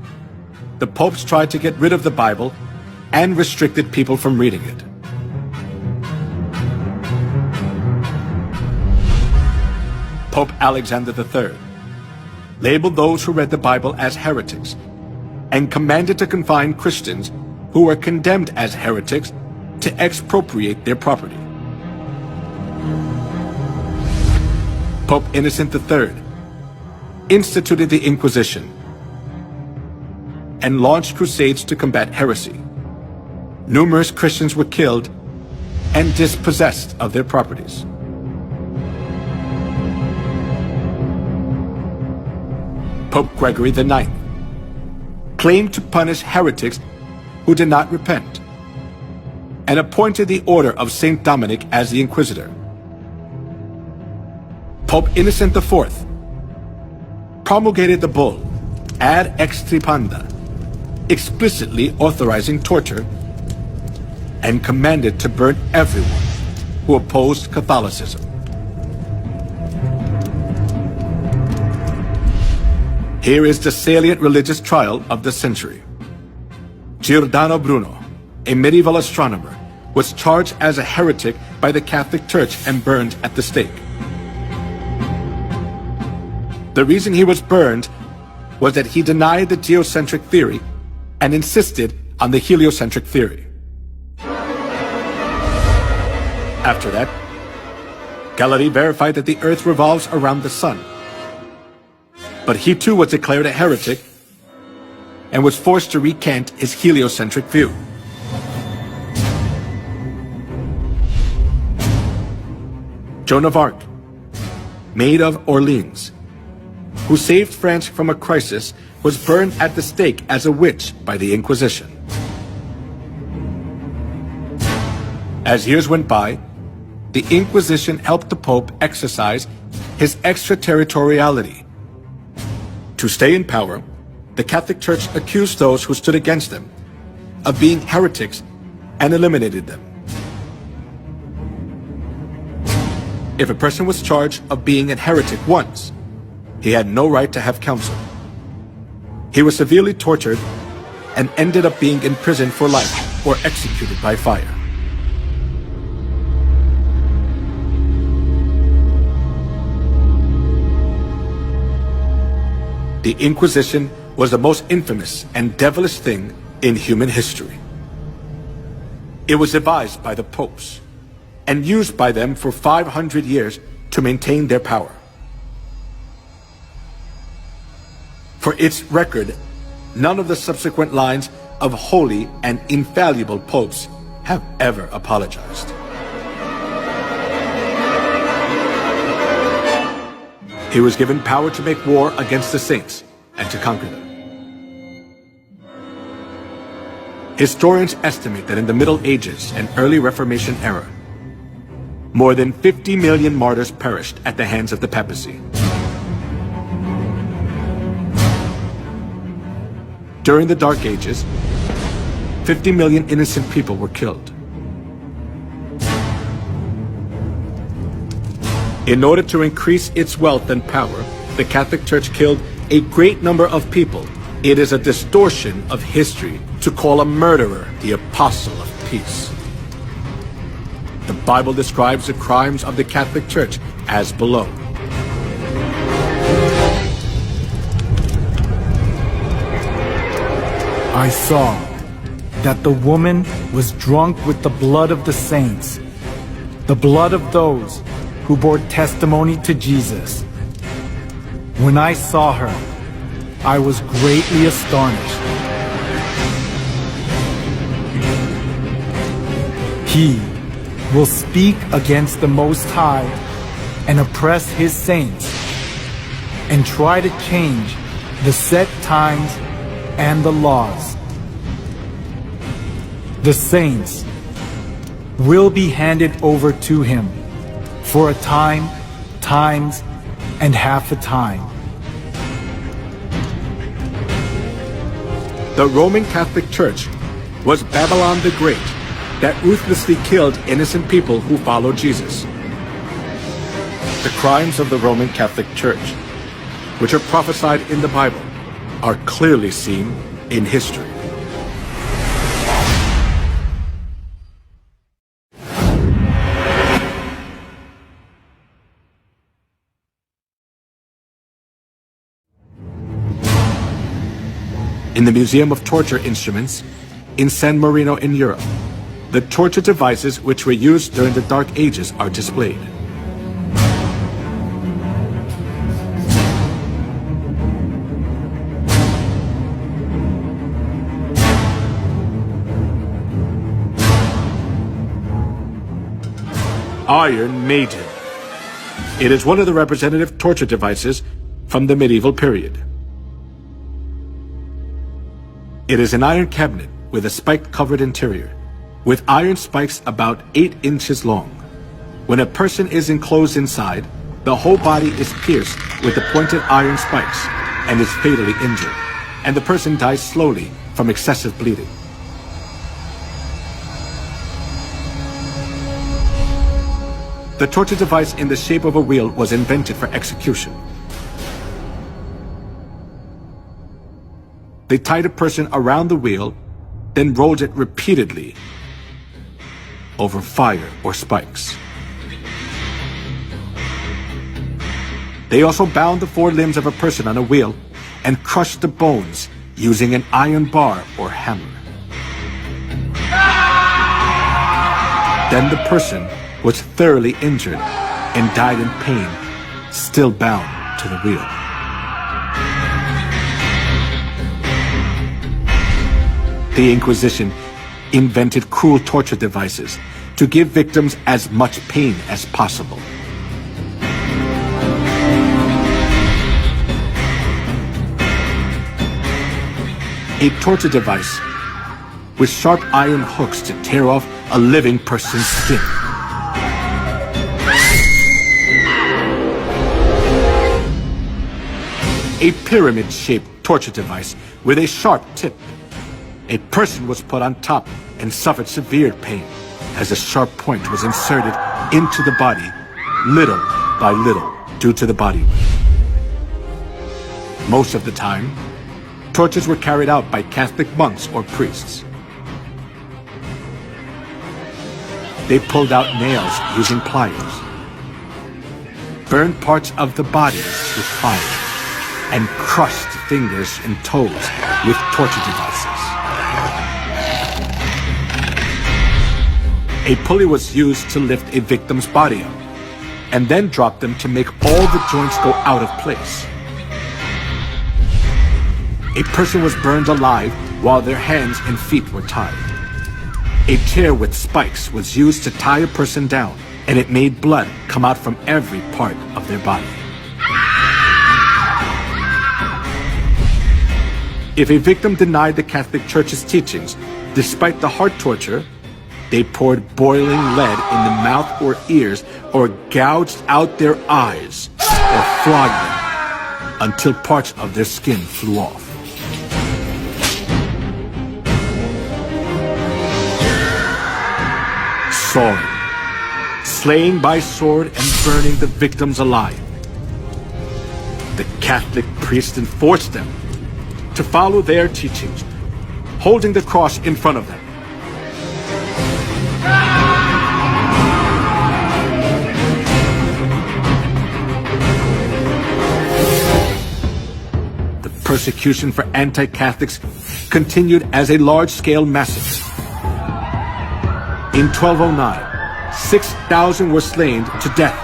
the popes tried to get rid of the Bible and restricted people from reading it. Pope Alexander III labeled those who read the Bible as heretics and commanded to confine Christians who were condemned as heretics to expropriate their property. Pope Innocent III instituted the Inquisition and launched crusades to combat heresy. Numerous Christians were killed and dispossessed of their properties. Pope Gregory IX claimed to punish heretics who did not repent, and appointed the order of Saint Dominic as the Inquisitor. Pope Innocent IV promulgated the bull Ad Extirpanda, explicitly authorizing torture, and commanded to burn everyone who opposed Catholicism. Here is the salient religious trial of the century. Giordano Bruno, a medieval astronomer, was charged as a heretic by the Catholic Church and burned at the stake. The reason he was burned was that he denied the geocentric theory and insisted on the heliocentric theory. After that, Galilei verified that the Earth revolves around the Sun. But he too was declared a heretic and was forced to recant his heliocentric view. Joan of Arc, Maid of Orleans, who saved France from a crisis, was burned at the stake as a witch by the Inquisition. As years went by, the Inquisition helped the Pope exercise his extraterritoriality. To stay in power, the Catholic Church accused those who stood against them of being heretics and eliminated them. If a person was charged of being a heretic once, he had no right to have counsel. He was severely tortured and ended up being imprisoned for life or executed by fire. The Inquisition was the most infamous and devilish thing in human history. It was devised by the popes and used by them for 500 years to maintain their power. For its record, none of the subsequent lines of holy and infallible popes have ever apologized. He was given power to make war against the saints and to conquer them. Historians estimate that in the Middle Ages and early Reformation era, more than 50 million martyrs perished at the hands of the papacy. During the Dark Ages, 50 million innocent people were killed. In order to increase its wealth and power, the Catholic Church killed a great number of people. It is a distortion of history to call a murderer the apostle of peace. The Bible describes the crimes of the Catholic Church as below. I saw that the woman was drunk with the blood of the saints, the blood of those who bore testimony to Jesus. When I saw her, I was greatly astonished. He will speak against the Most High and oppress his saints and try to change the set times and the laws. The saints will be handed over to him for a time, times, and half a time. The Roman Catholic Church was Babylon the Great that ruthlessly killed innocent people who followed Jesus. The crimes of the Roman Catholic Church, which are prophesied in the Bible, are clearly seen in history. In the Museum of Torture Instruments in San Marino in Europe, the torture devices which were used during the Dark Ages are displayed. Iron Maiden. It is one of the representative torture devices from the medieval period. It is an iron cabinet with a spike-covered interior, with iron spikes about 8 inches long. When a person is enclosed inside, the whole body is pierced with the pointed iron spikes and is fatally injured, and the person dies slowly from excessive bleeding. The torture device in the shape of a wheel was invented for execution. They tied a person around the wheel, then rolled it repeatedly over fire or spikes. They also bound the 4 limbs of a person on a wheel and crushed the bones using an iron bar or hammer. Then the person was thoroughly injured and died in pain, still bound to the wheel. The Inquisition invented cruel torture devices to give victims as much pain as possible. a torture device with sharp iron hooks to tear off a living person's skin. A pyramid-shaped torture device with a sharp tip. A person was put on top and suffered severe pain as a sharp point was inserted into the body little by little due to the body weight. Most of the time, tortures were carried out by Catholic monks or priests. They pulled out nails using pliers, burned parts of the body with fire, and crushed fingers and toes with torture devices. A pulley was used to lift a victim's body up, and then drop them to make all the joints go out of place. A person was burned alive while their hands and feet were tied. A chair with spikes was used to tie a person down, and it made blood come out from every part of their body. If a victim denied the Catholic Church's teachings, despite the hard torture, they poured boiling lead in the mouth or ears, or gouged out their eyes, or flogged them until parts of their skin flew off. Sawing, slaying by sword and burning the victims alive. The Catholic priests enforced them to follow their teachings, holding the cross in front of them. The persecution for anti-Catholics continued as a large-scale massacre. In 1209, 6,000 were slain to death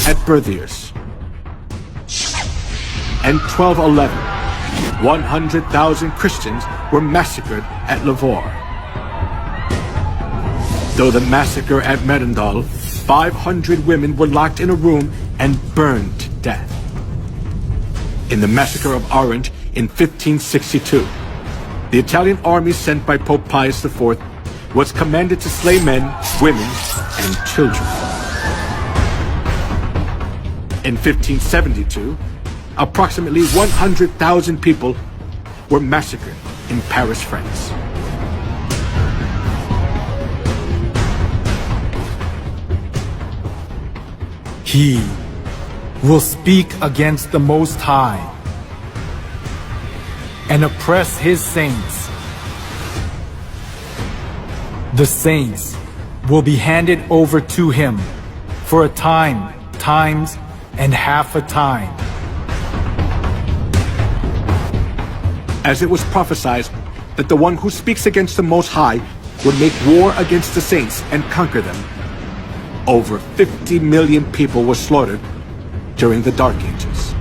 at Berthiers. And 1211, 100,000 Christians were massacred at Lavore. Though the massacre at Merindal, 500 women were locked in a room and burned to death. In the massacre of Orange in 1562, the Italian army sent by Pope Pius IV was commanded to slay men, women, and children. In 1572, approximately 100,000 people were massacred in Paris, France. He will speak against the Most High and oppress his saints. The saints will be handed over to him for a time, times, and half a time. As it was prophesied that the one who speaks against the Most High would make war against the saints and conquer them, over 50 million people were slaughtered during the Dark Ages.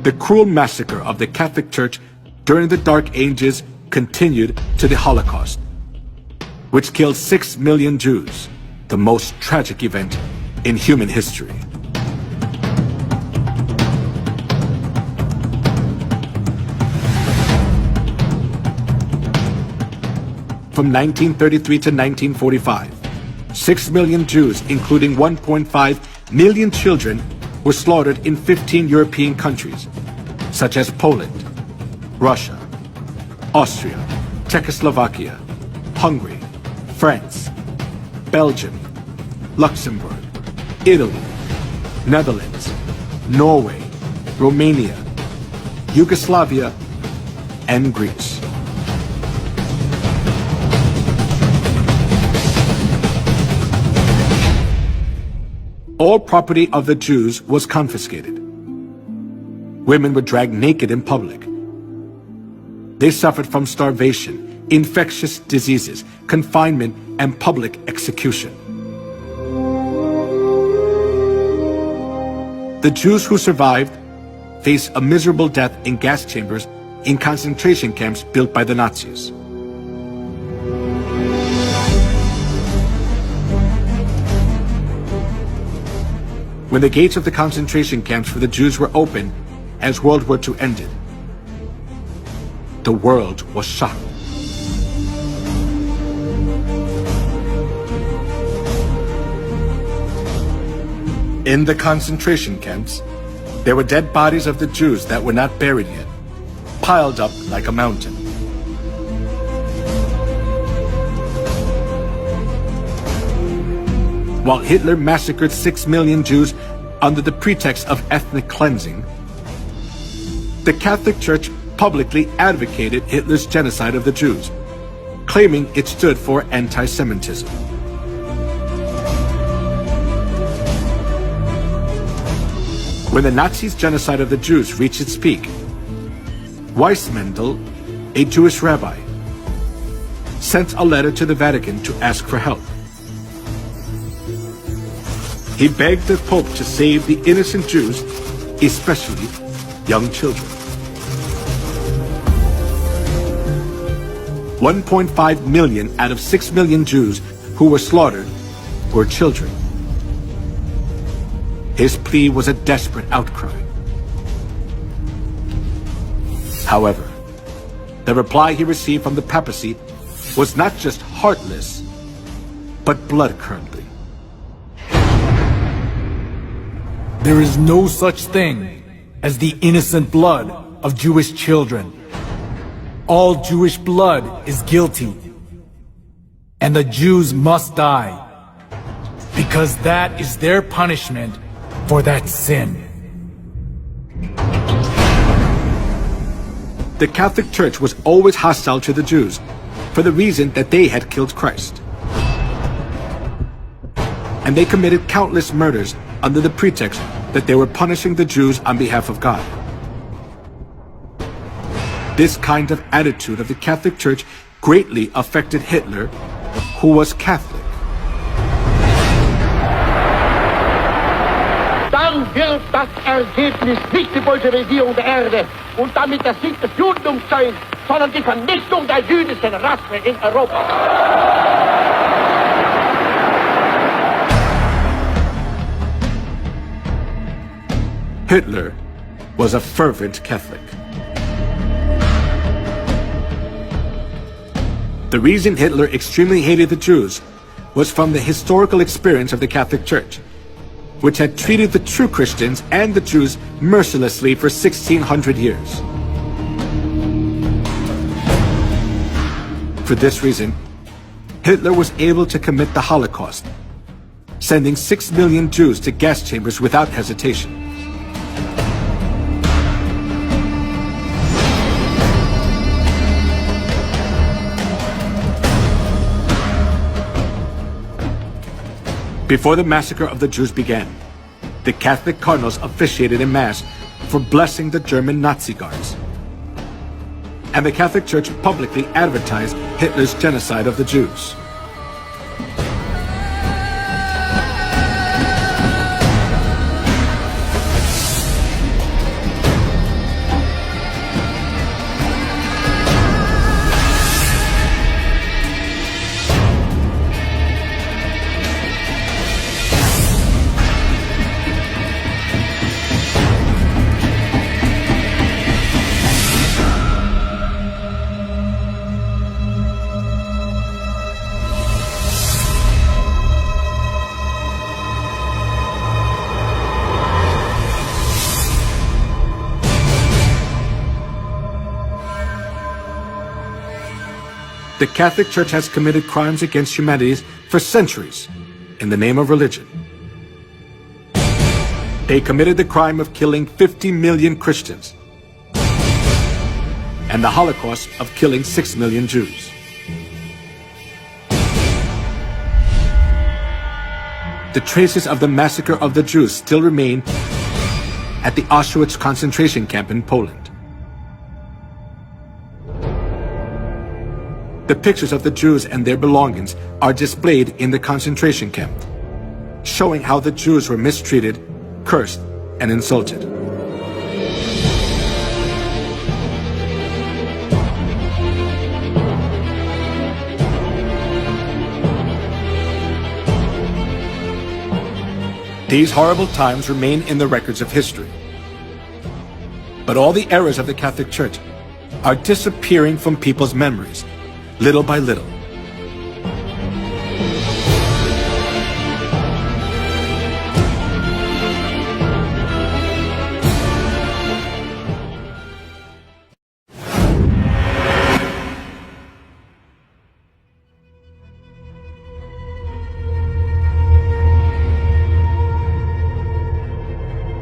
The cruel massacre of the Catholic Church during the Dark Ages continued to the Holocaust, which killed 6 million Jews, the most tragic event in human history. From 1933 to 1945, 6 million Jews, including 1.5 million children, were slaughtered in 15 European countries, such as Poland, Russia, Austria, Czechoslovakia, Hungary, France, Belgium, Luxembourg, Italy, Netherlands, Norway, Romania, Yugoslavia, and Greece. All property of the Jews was confiscated. Women were dragged naked in public. They suffered from starvation, infectious diseases, confinement, and public execution. The Jews who survived faced a miserable death in gas chambers in concentration camps built by the Nazis. When the gates of the concentration camps for the Jews were opened as World War II ended, the world was shocked. In the concentration camps, there were dead bodies of the Jews that were not buried yet, piled up like a mountain. While Hitler massacred 6 million Jews under the pretext of ethnic cleansing, the Catholic Church publicly advocated Hitler's genocide of the Jews, claiming it stood for anti-Semitism. When the Nazis' genocide of the Jews reached its peak, Weissmandl, a Jewish rabbi, sent a letter to the Vatican to ask for help. He begged the Pope to save the innocent Jews, especially young children. 1.5 million out of 6 million Jews who were slaughtered were children. His plea was a desperate outcry. However, the reply he received from the papacy was not just heartless, but blood-curdling. There is no such thing as the innocent blood of Jewish children. All Jewish blood is guilty, and the Jews must die, because that is their punishment for that sin. The Catholic Church was always hostile to the Jews for the reason that they had killed Christ. And they committed countless murders under the pretext that they were punishing the Jews on behalf of God. This kind of attitude of the Catholic Church greatly affected Hitler, who was Catholic. Dann wird das Ergebnis nicht die Bolschewisierung der Erde und damit der Sieg des Judentums sein, sondern die Vernichtung der jüdischen Rasse in Europa. Hitler was a fervent Catholic. The reason Hitler extremely hated the Jews was from the historical experience of the Catholic Church, which had treated the true Christians and the Jews mercilessly for 1600 years. For this reason, Hitler was able to commit the Holocaust, sending 6 million Jews to gas chambers without hesitation. Before the massacre of the Jews began, the Catholic cardinals officiated in Mass for blessing the German Nazi guards. And the Catholic Church publicly advertised Hitler's genocide of the Jews. The Catholic Church has committed crimes against humanity for centuries in the name of religion. They committed the crime of killing 50 million Christians and the Holocaust of killing 6 million Jews. The traces of the massacre of the Jews still remain at the Auschwitz concentration camp in Poland. The pictures of the Jews and their belongings are displayed in the concentration camp, showing how the Jews were mistreated, cursed, and insulted. These horrible times remain in the records of history. But all the errors of the Catholic Church are disappearing from people's memories, little by little.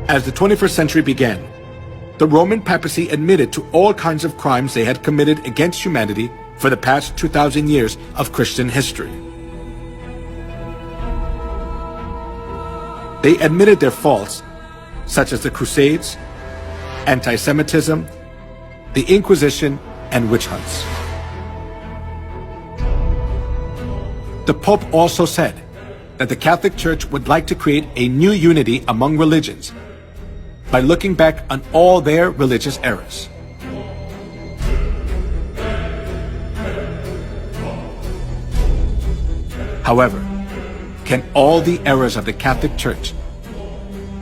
As the 21st century began, the Roman papacy admitted to all kinds of crimes they had committed against humanity for the past 2,000 years of Christian history. They admitted their faults, such as the Crusades, anti-Semitism, the Inquisition, and witch hunts. The Pope also said that the Catholic Church would like to create a new unity among religions by looking back on all their religious errors. However, can all the errors of the Catholic Church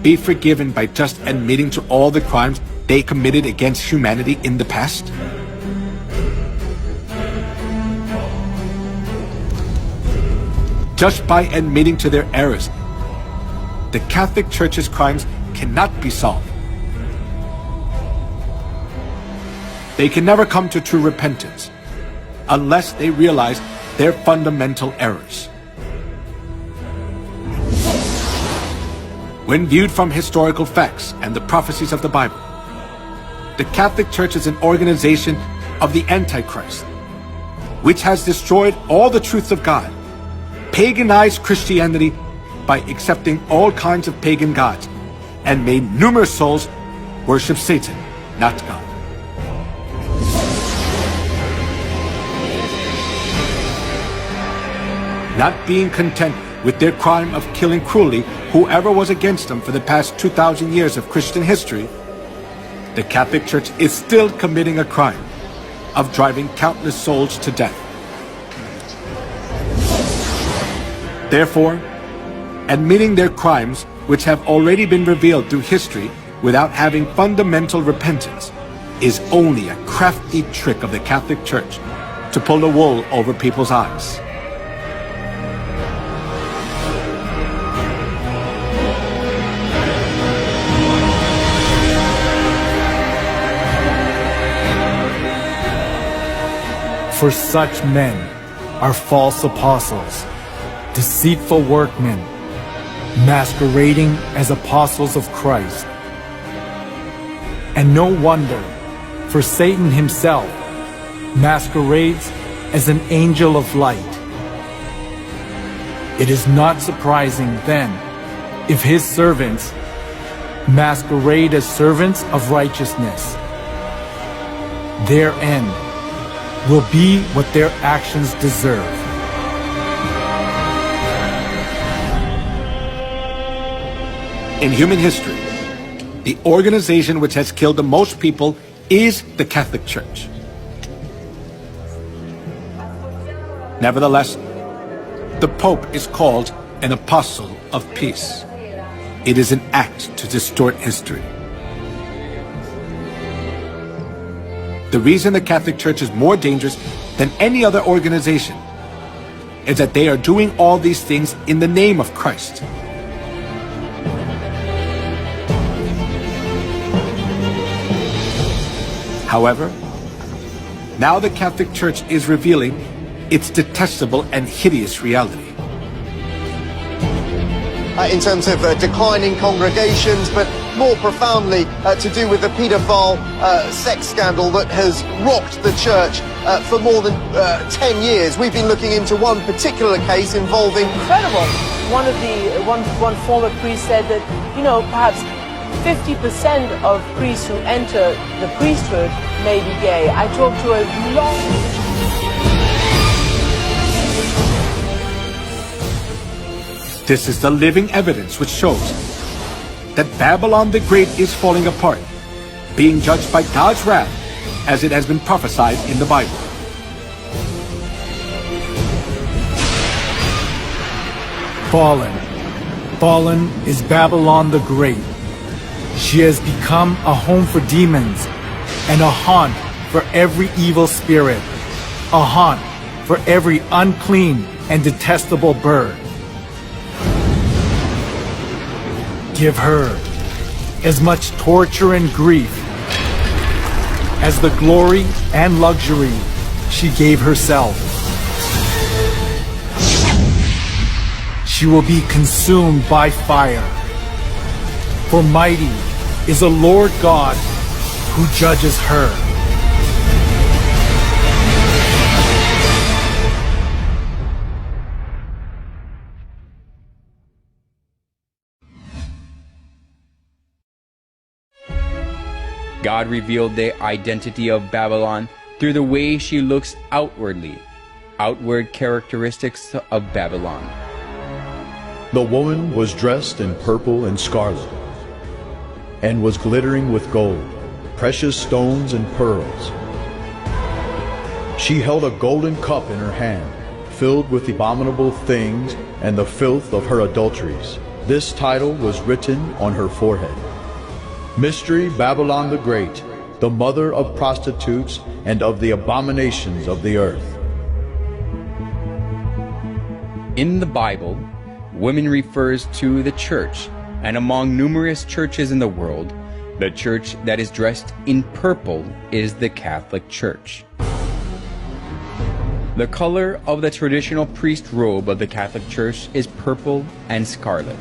be forgiven by just admitting to all the crimes they committed against humanity in the past? Just by admitting to their errors, the Catholic Church's crimes cannot be solved. They can never come to true repentance unless they realize their fundamental errors. When viewed from historical facts and the prophecies of the Bible, the Catholic Church is an organization of the Antichrist, which has destroyed all the truths of God, paganized Christianity by accepting all kinds of pagan gods, and made numerous souls worship Satan, not God. Not being content with their crime of killing cruelly whoever was against them for the past 2,000 years of Christian history, the Catholic Church is still committing a crime of driving countless souls to death. Therefore, admitting their crimes, which have already been revealed through history without having fundamental repentance, is only a crafty trick of the Catholic Church to pull the wool over people's eyes. For such men are false apostles, deceitful workmen, masquerading as apostles of Christ. And no wonder, for Satan himself masquerades as an angel of light. It is not surprising then if his servants masquerade as servants of righteousness. Their end will be what their actions deserve. In human history, the organization which has killed the most people is the Catholic Church. Nevertheless, the Pope is called an apostle of peace. It is an act to distort history. The reason the Catholic Church is more dangerous than any other organization is that they are doing all these things in the name of Christ. However, now the Catholic Church is revealing its detestable and hideous reality. In terms of declining congregations, but more profoundly to do with the paedophile sex scandal that has rocked the church for more than 10 years. We've been looking into one particular case involving... Incredible. One former priest said that, perhaps 50% of priests who enter the priesthood may be gay. I talked to a long... This is the living evidence which shows that Babylon the Great is falling apart, being judged by God's wrath, as it has been prophesied in the Bible. Fallen. Fallen is Babylon the Great. She has become a home for demons and a haunt for every evil spirit, a haunt for every unclean and detestable bird. Give her as much torture and grief as the glory and luxury she gave herself. She will be consumed by fire. For mighty is the Lord God who judges her. God revealed the identity of Babylon through the way she looks outwardly, outward characteristics of Babylon. The woman was dressed in purple and scarlet, and was glittering with gold, precious stones and pearls. She held a golden cup in her hand, filled with abominable things and the filth of her adulteries. This title was written on her forehead: Mystery Babylon the Great, the mother of prostitutes and of the abominations of the earth. In the Bible, women refers to the church, and among numerous churches in the world, the church that is dressed in purple is the Catholic Church. The color of the traditional priest robe of the Catholic Church is purple and scarlet.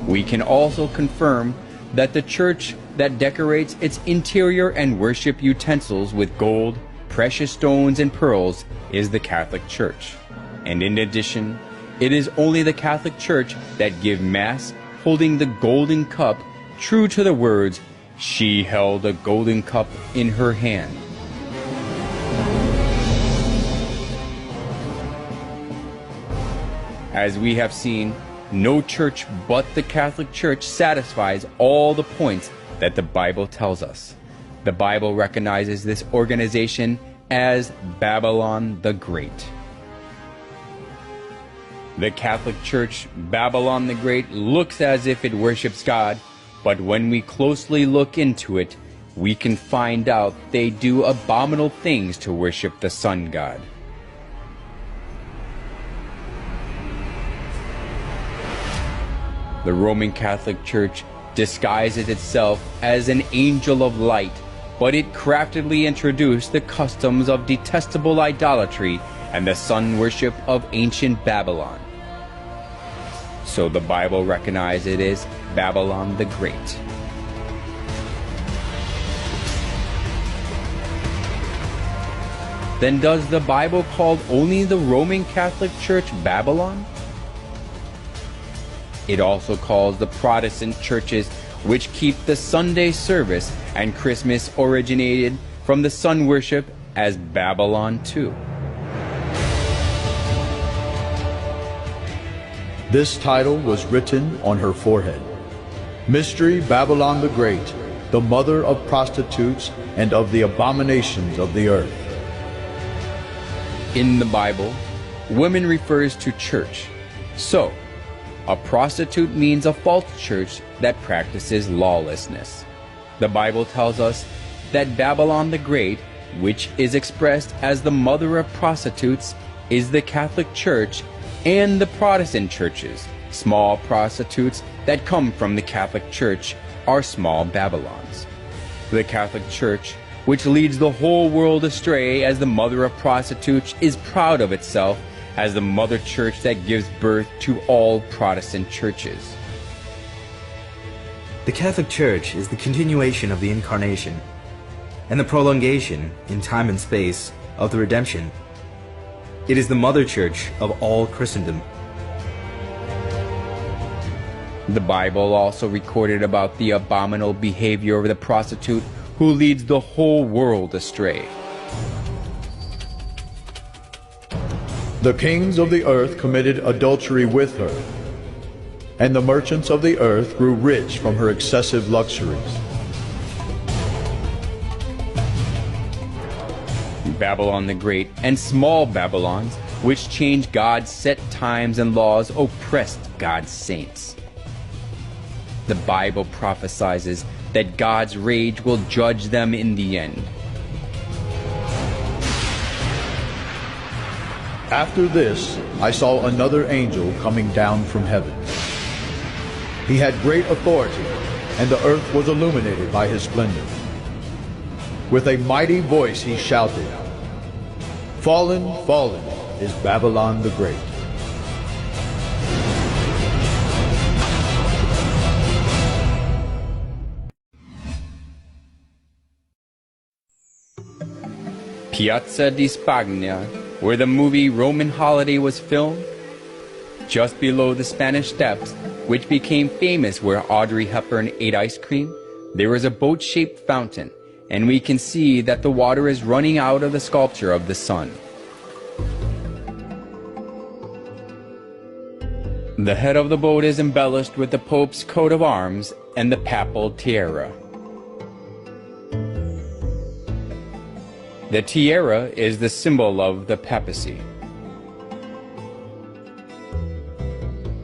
We can also confirm that the church that decorates its interior and worship utensils with gold, precious stones, and pearls is the Catholic Church. And in addition, it is only the Catholic Church that give Mass holding the golden cup, true to the words, "She held a golden cup in her hand." As we have seen, no church but the Catholic Church satisfies all the points that the Bible tells us. The Bible recognizes this organization as Babylon the Great. The Catholic Church, Babylon the Great, looks as if it worships God, but when we closely look into it, we can find out they do abominable things to worship the sun god. The Roman Catholic Church disguises itself as an angel of light, but it craftily introduced the customs of detestable idolatry and the sun worship of ancient Babylon. So the Bible recognizes it as Babylon the Great. Then does the Bible call only the Roman Catholic Church Babylon? It also calls the Protestant churches which keep the Sunday service and Christmas originated from the sun worship as Babylon too. This title was written on her forehead: Mystery Babylon the Great, the mother of prostitutes and of the abominations of the earth. In the Bible, women refers to church. So, a prostitute means a false church that practices lawlessness. The Bible tells us that Babylon the Great, which is expressed as the mother of prostitutes, is the Catholic Church and the Protestant churches. Small prostitutes that come from the Catholic Church are small Babylons. The Catholic Church, which leads the whole world astray as the mother of prostitutes, is proud of itself as the mother church that gives birth to all Protestant churches. The Catholic Church is the continuation of the Incarnation and the prolongation in time and space of the Redemption. It is the mother church of all Christendom. The Bible also recorded about the abominable behavior of the prostitute who leads the whole world astray. The kings of the earth committed adultery with her, and the merchants of the earth grew rich from her excessive luxuries. Babylon the Great and small Babylons, which changed God's set times and laws, oppressed God's saints. The Bible prophesies that God's rage will judge them in the end. After this, I saw another angel coming down from heaven. He had great authority, and the earth was illuminated by his splendor. With a mighty voice he shouted, "Fallen, fallen is Babylon the Great." Piazza di Spagna, where the movie Roman Holiday was filmed, just below the Spanish Steps, which became famous where Audrey Hepburn ate ice cream, there is a boat-shaped fountain, and we can see that the water is running out of the sculpture of the sun. The head of the boat is embellished with the Pope's coat of arms and the papal tiara. The tiara is the symbol of the papacy.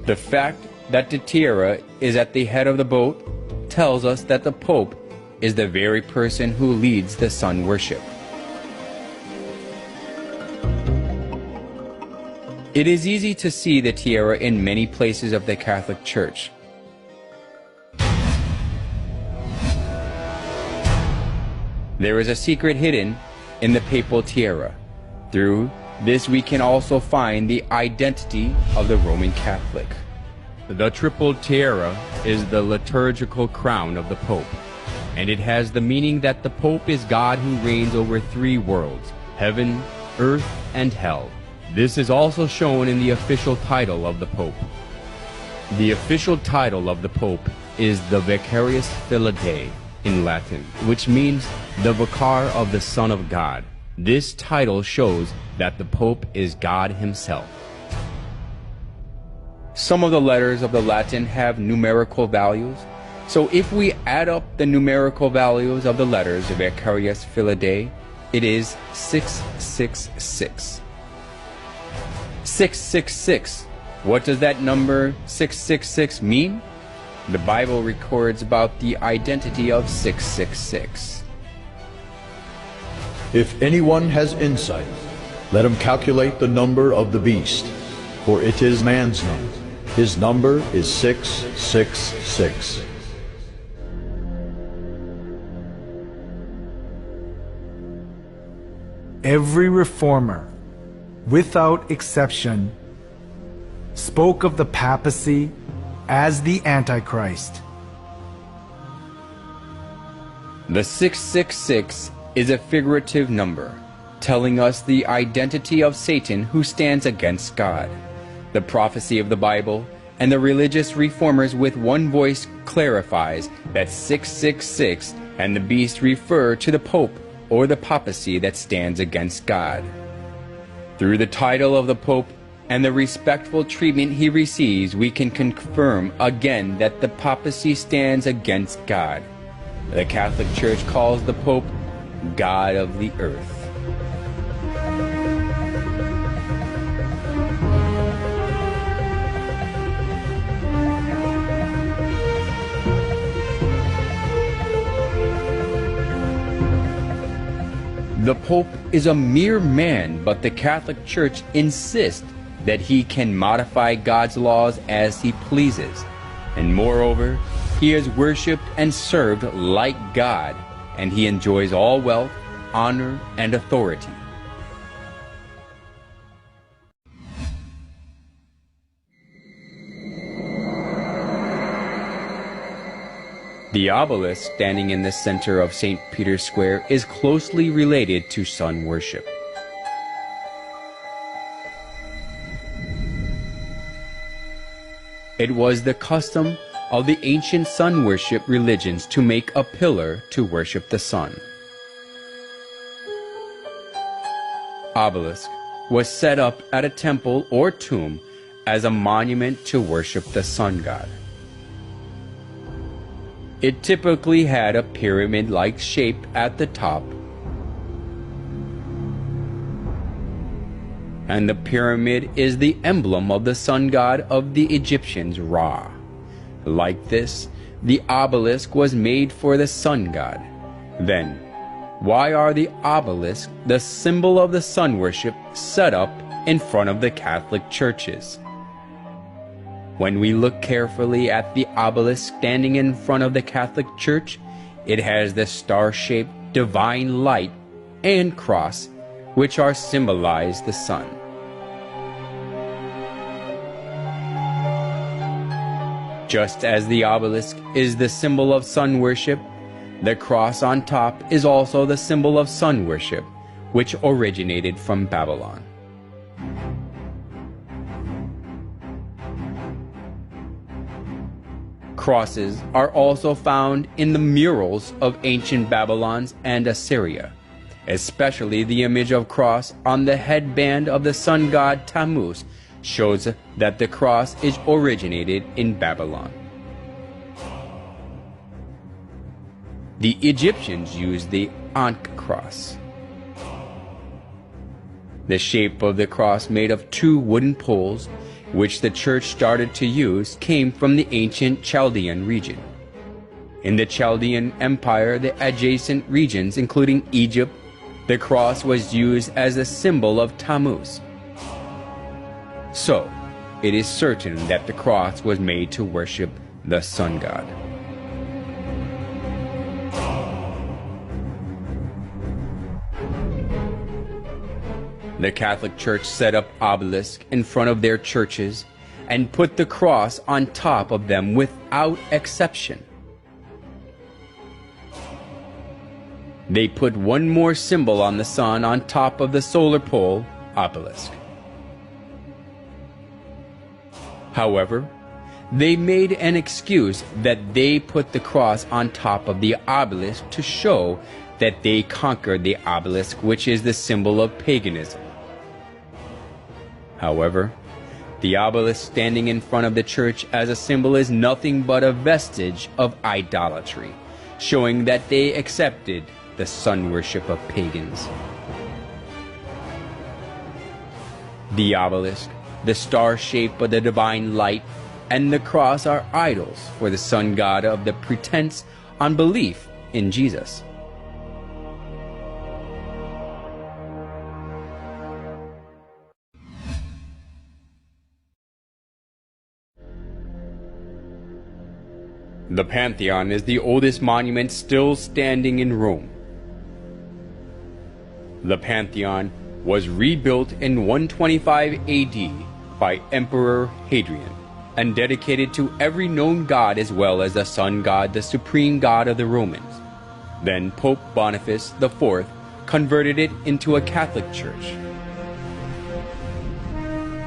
The fact that the tiara is at the head of the boat tells us that the Pope is the very person who leads the sun worship. It is easy to see the tiara in many places of the Catholic Church. There is a secret hidden in the papal tiara. Through this we can also find the identity of the Roman Catholic. The triple tiara is the liturgical crown of the Pope, and it has the meaning that the Pope is God who reigns over three worlds, heaven, earth, and hell. This is also shown in the official title of the Pope. The official title of the Pope is the Vicarius Filii Dei in Latin, which means the Vicar of the Son of God. This title shows that the Pope is God himself. Some of the letters of the Latin have numerical values, so if we add up the numerical values of the letters Vicarius Filii Dei, it is 666. 666. What does that number 666 mean? The Bible records about the identity of 666. If anyone has insight, let him calculate the number of the beast, for it is man's number. His number is 666. Every reformer, without exception, spoke of the papacy as the Antichrist. The 666 is a figurative number, telling us the identity of Satan who stands against God. The prophecy of the Bible and the religious reformers with one voice clarifies that 666 and the beast refer to the Pope or the papacy that stands against God. Through the title of the Pope and the respectful treatment he receives, we can confirm again that the papacy stands against God. The Catholic Church calls the Pope God of the earth. The Pope is a mere man, but the Catholic Church insists that he can modify God's laws as he pleases. And moreover, he is worshipped and served like God, and he enjoys all wealth, honor, and authority. The obelisk standing in the center of St. Peter's Square is closely related to sun worship. It was the custom of the ancient sun worship religions to make a pillar to worship the sun. Obelisk, was set up at a temple or tomb as a monument to worship the sun god. It typically had a pyramid-like shape at the top, and the pyramid is the emblem of the sun god of the Egyptians, Ra. Like this, the obelisk was made for the sun god. Then, why are the obelisks, the symbol of the sun worship, set up in front of the Catholic churches? When we look carefully at the obelisk standing in front of the Catholic Church, it has the star-shaped divine light and cross, which are symbolize the sun. Just as the obelisk is the symbol of sun worship, the cross on top is also the symbol of sun worship, which originated from Babylon. Crosses are also found in the murals of ancient Babylon and Assyria, especially the image of cross on the headband of the sun god Tammuz shows that the cross is originated in Babylon. The Egyptians used the Ankh cross. The shape of the cross made of two wooden poles, which the church started to use, came from the ancient Chaldean region. In the Chaldean Empire, the adjacent regions, including Egypt, the cross was used as a symbol of Tammuz. So, it is certain that the cross was made to worship the sun god. The Catholic Church set up obelisks in front of their churches and put the cross on top of them without exception. They put one more symbol on the sun on top of the solar pole obelisk. However, they made an excuse that they put the cross on top of the obelisk to show that they conquered the obelisk, which is the symbol of paganism. However, the obelisk standing in front of the church as a symbol is nothing but a vestige of idolatry, showing that they accepted the sun worship of pagans. The obelisk, the star shape of the divine light, and the cross are idols for the sun god of the pretense on belief in Jesus. The Pantheon is the oldest monument still standing in Rome. The Pantheon was rebuilt in 125 AD by Emperor Hadrian and dedicated to every known god as well as the sun god, the supreme god of the Romans. Then Pope Boniface IV converted it into a Catholic church.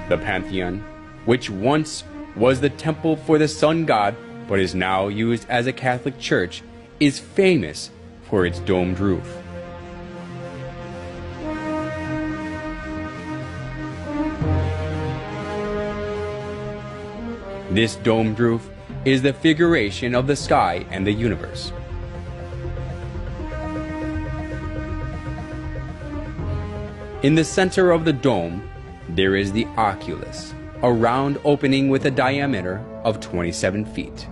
The Pantheon, which once was the temple for the sun god but is now used as a Catholic church, is famous for its domed roof. This domed roof is the figuration of the sky and the universe. In the center of the dome, there is the oculus, a round opening with a diameter of 27 feet.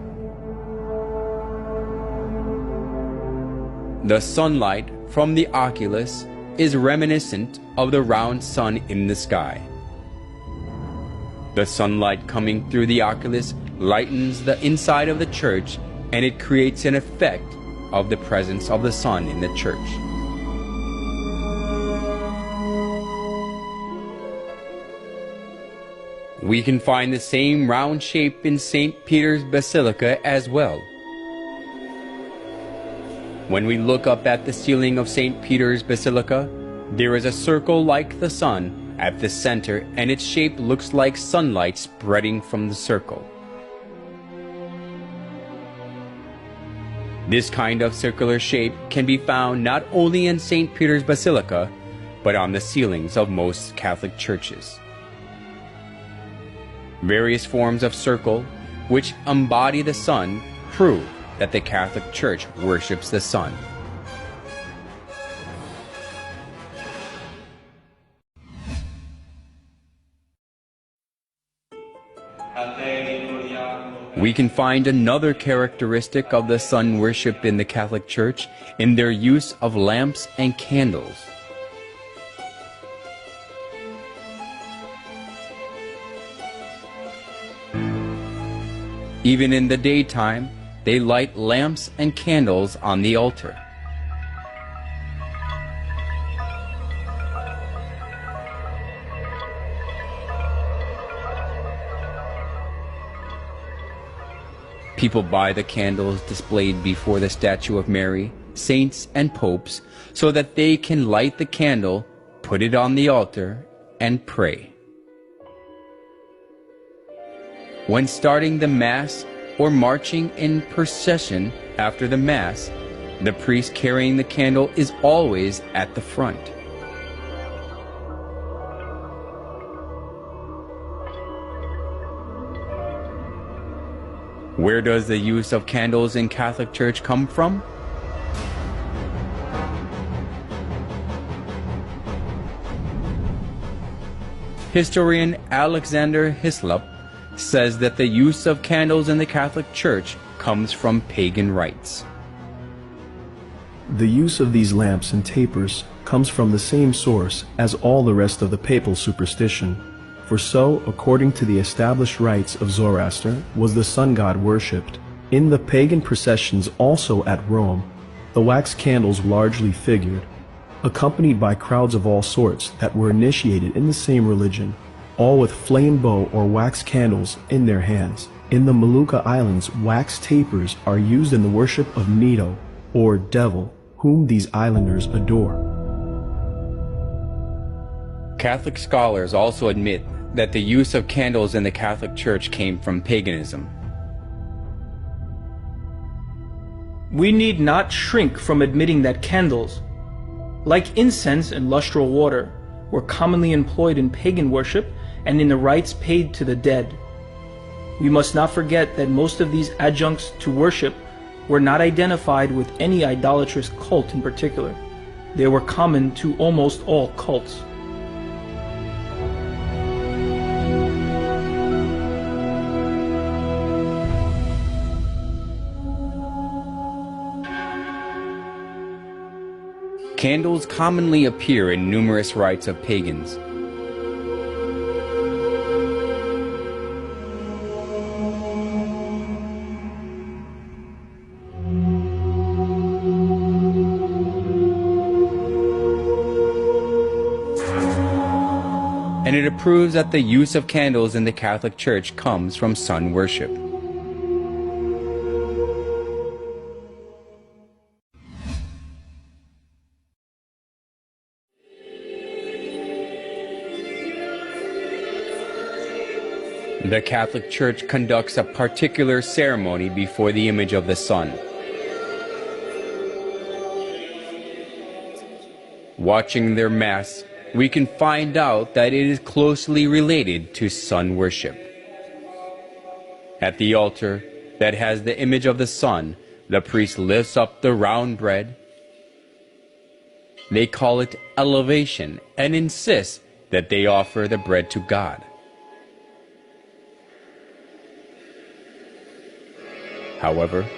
The sunlight from the oculus is reminiscent of the round sun in the sky. The sunlight coming through the oculus lightens the inside of the church, and it creates an effect of the presence of the sun in the church. We can find the same round shape in St. Peter's Basilica as well. When we look up at the ceiling of St. Peter's Basilica, there is a circle like the sun at the center, and its shape looks like sunlight spreading from the circle. This kind of circular shape can be found not only in St. Peter's Basilica, but on the ceilings of most Catholic churches. Various forms of circle, which embody the sun, prove that the Catholic Church worships the sun. We can find another characteristic of the sun worship in the Catholic Church in their use of lamps and candles. Even in the daytime, they light lamps and candles on the altar. People buy the candles displayed before the statue of Mary, saints, and popes so that they can light the candle, put it on the altar, and pray. When starting the Mass or marching in procession after the Mass, the priest carrying the candle is always at the front. Where does the use of candles in Catholic Church come from? Historian Alexander Hislop says that the use of candles in the Catholic Church comes from pagan rites. The use of these lamps and tapers comes from the same source as all the rest of the papal superstition. For so, according to the established rites of Zoroaster, was the sun god worshipped. In the pagan processions also at Rome, the wax candles largely figured, accompanied by crowds of all sorts that were initiated in the same religion, all with flame bow or wax candles in their hands. In the Molucca Islands, wax tapers are used in the worship of Nito, or devil, whom these islanders adore. Catholic scholars also admit that the use of candles in the Catholic Church came from paganism. We need not shrink from admitting that candles, like incense and lustral water, were commonly employed in pagan worship and in the rites paid to the dead. We must not forget that most of these adjuncts to worship were not identified with any idolatrous cult in particular. They were common to almost all cults. Candles commonly appear in numerous rites of pagans. And it proves that the use of candles in the Catholic Church comes from sun worship. The Catholic Church conducts a particular ceremony before the image of the sun. Watching their Mass, we can find out that it is closely related to sun worship. At the altar that has the image of the sun, the priest lifts up the round bread. They call it elevation and insist that they offer the bread to God. However,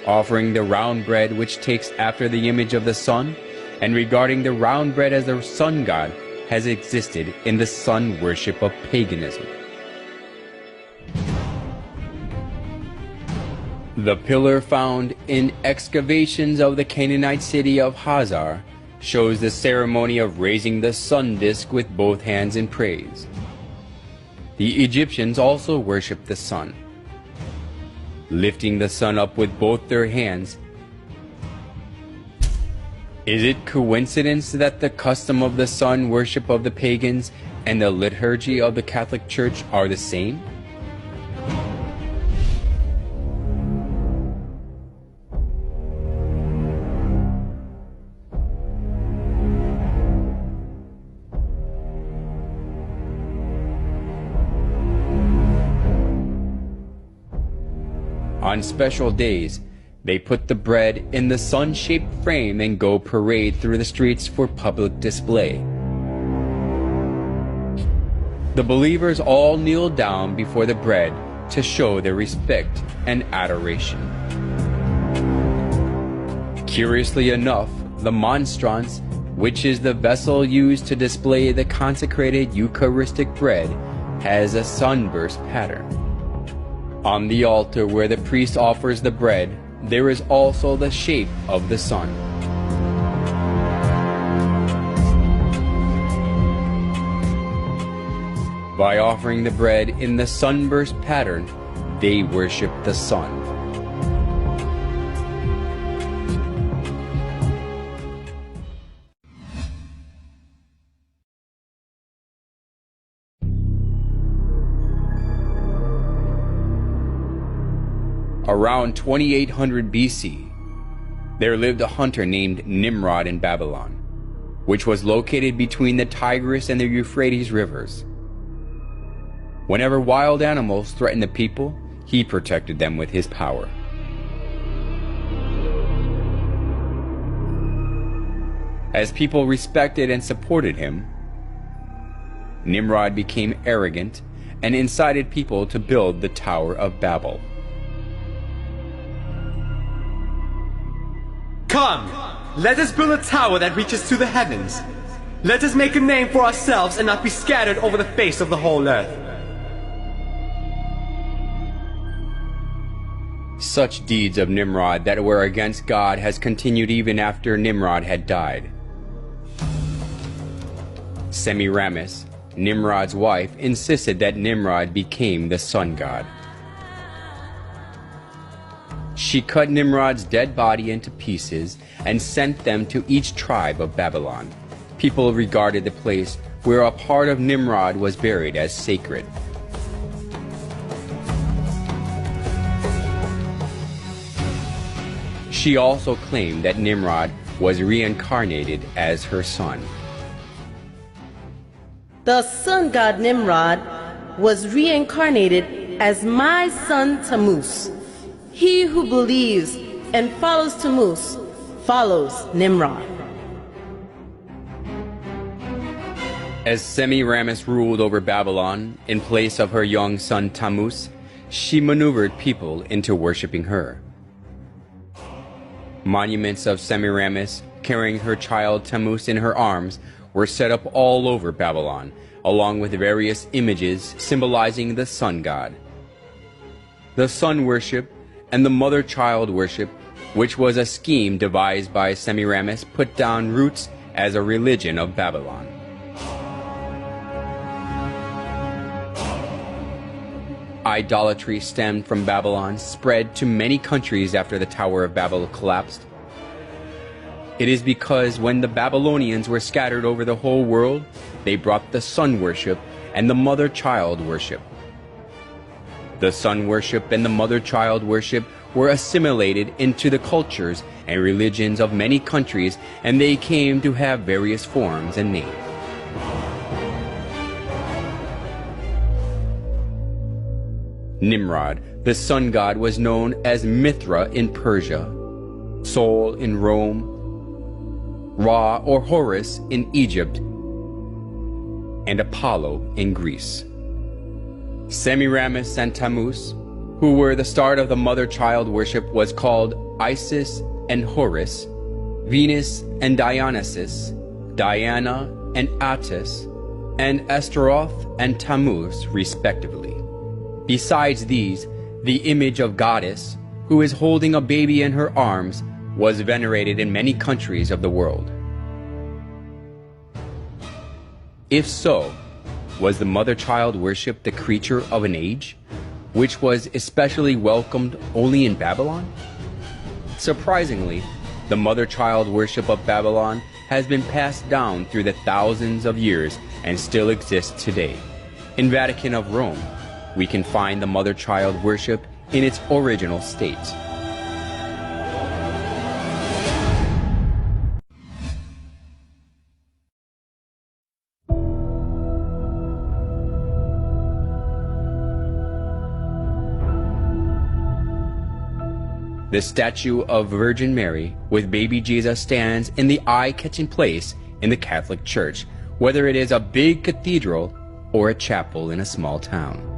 offering the round bread which takes after the image of the sun, and regarding the round bread as the sun god, has existed in the sun worship of paganism. The pillar found in excavations of the Canaanite city of Hazar shows the ceremony of raising the sun disk with both hands in praise. The Egyptians also worshipped the sun, lifting the sun up with both their hands. Is it coincidence that the custom of the sun worship of the pagans and the liturgy of the Catholic Church are the same? On special days, they put the bread in the sun-shaped frame and go parade through the streets for public display. The believers all kneel down before the bread to show their respect and adoration. Curiously enough, the monstrance, which is the vessel used to display the consecrated Eucharistic bread, has a sunburst pattern. On the altar where the priest offers the bread, there is also the shape of the sun. By offering the bread in the sunburst pattern, they worship the sun. Around 2800 BC, there lived a hunter named Nimrod in Babylon, which was located between the Tigris and the Euphrates rivers. Whenever wild animals threatened the people, he protected them with his power. As people respected and supported him, Nimrod became arrogant and incited people to build the Tower of Babel. Come, let us build a tower that reaches to the heavens. Let us make a name for ourselves and not be scattered over the face of the whole earth. Such deeds of Nimrod that were against God has continued even after Nimrod had died. Semiramis, Nimrod's wife, insisted that Nimrod became the sun god. She cut Nimrod's dead body into pieces and sent them to each tribe of Babylon. People regarded the place where a part of Nimrod was buried as sacred. She also claimed that Nimrod was reincarnated as her son. The sun god Nimrod was reincarnated as my son Tammuz. He who believes and follows Tammuz follows Nimrod. As Semiramis ruled over Babylon in place of her young son Tammuz, she maneuvered people into worshiping her. Monuments of Semiramis carrying her child Tammuz in her arms were set up all over Babylon, along with various images symbolizing the sun god. The sun worship and the mother-child worship, which was a scheme devised by Semiramis, put down roots as a religion of Babylon. Idolatry stemmed from Babylon, spread to many countries after the Tower of Babel collapsed. It is because when the Babylonians were scattered over the whole world, they brought the sun worship and the mother-child worship. The sun worship and the mother-child worship were assimilated into the cultures and religions of many countries, and they came to have various forms and names. Nimrod, the sun god, was known as Mithra in Persia, Sol in Rome, Ra or Horus in Egypt, and Apollo in Greece. Semiramis and Tammuz, who were the start of the mother-child worship, was called Isis and Horus, Venus and Dionysus, Diana and Attis, and Astaroth and Tammuz, respectively. Besides these, the image of goddess, who is holding a baby in her arms, was venerated in many countries of the world. If so, was the mother-child worship the creature of an age, which was especially welcomed only in Babylon? Surprisingly, the mother-child worship of Babylon has been passed down through the thousands of years and still exists today. In Vatican of Rome, we can find the mother-child worship in its original state. the statue of Virgin Mary with baby Jesus stands in the eye-catching place in the Catholic Church, whether it is a big cathedral or a chapel in a small town.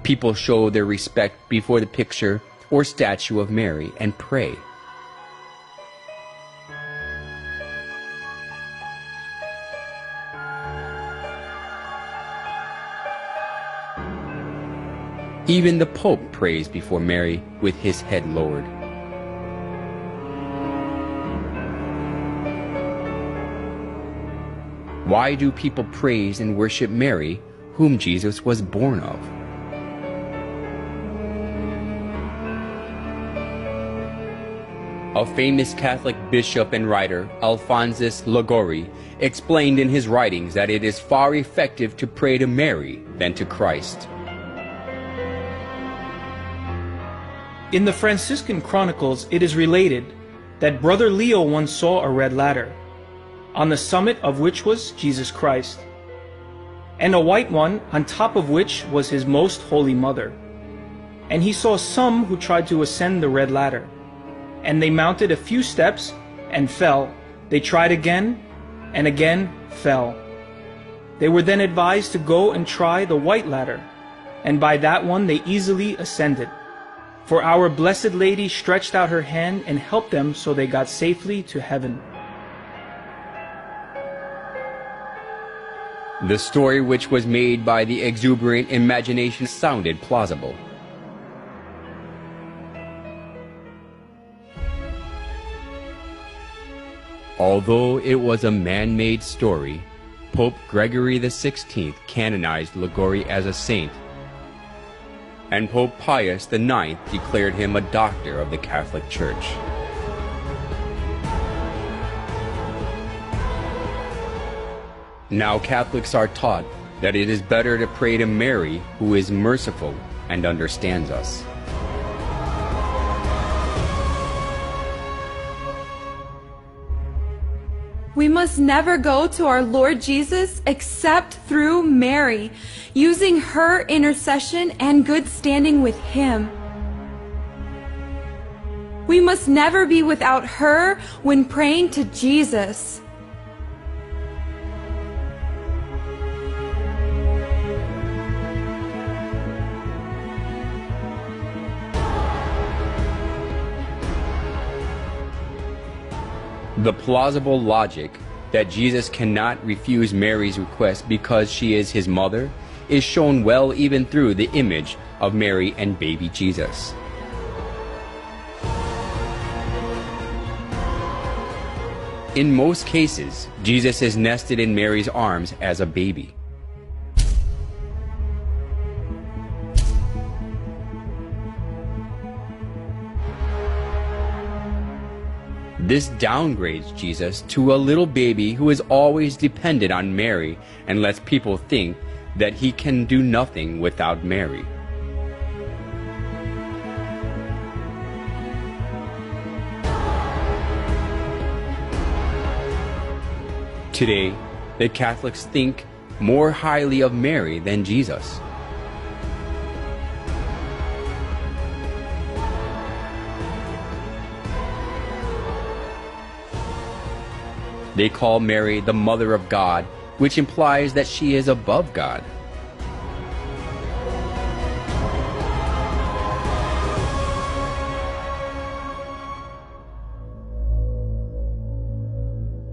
People show their respect before the picture or statue of Mary and pray. Even the Pope prays before Mary with his head lowered. Why do people praise and worship Mary, whom Jesus was born of? A famous Catholic bishop and writer, Alphonsus Liguori, explained in his writings that it is far effective to pray to Mary than to Christ. In the Franciscan Chronicles, it is related that Brother Leo once saw a red ladder, on the summit of which was Jesus Christ, and a white one on top of which was his most holy mother. And he saw some who tried to ascend the red ladder, and they mounted a few steps and fell. They tried again and again fell. They were then advised to go and try the white ladder, and by that one they easily ascended. For our Blessed Lady stretched out her hand and helped them, so they got safely to heaven. The story, which was made by the exuberant imagination, sounded plausible. Although it was a man-made story, Pope Gregory XVI canonized Liguori as a saint, and Pope Pius IX declared him a doctor of the Catholic Church. Now Catholics are taught that it is better to pray to Mary, who is merciful and understands us. We must never go to our Lord Jesus except through Mary, using her intercession and good standing with Him. We must never be without her when praying to Jesus. The plausible logic that Jesus cannot refuse Mary's request because she is his mother is shown well even through the image of Mary and baby Jesus. In most cases, Jesus is nested in Mary's arms as a baby. This downgrades Jesus to a little baby who is always dependent on Mary and lets people think that he can do nothing without Mary. Today, the Catholics think more highly of Mary than Jesus. They call Mary the Mother of God, which implies that she is above God.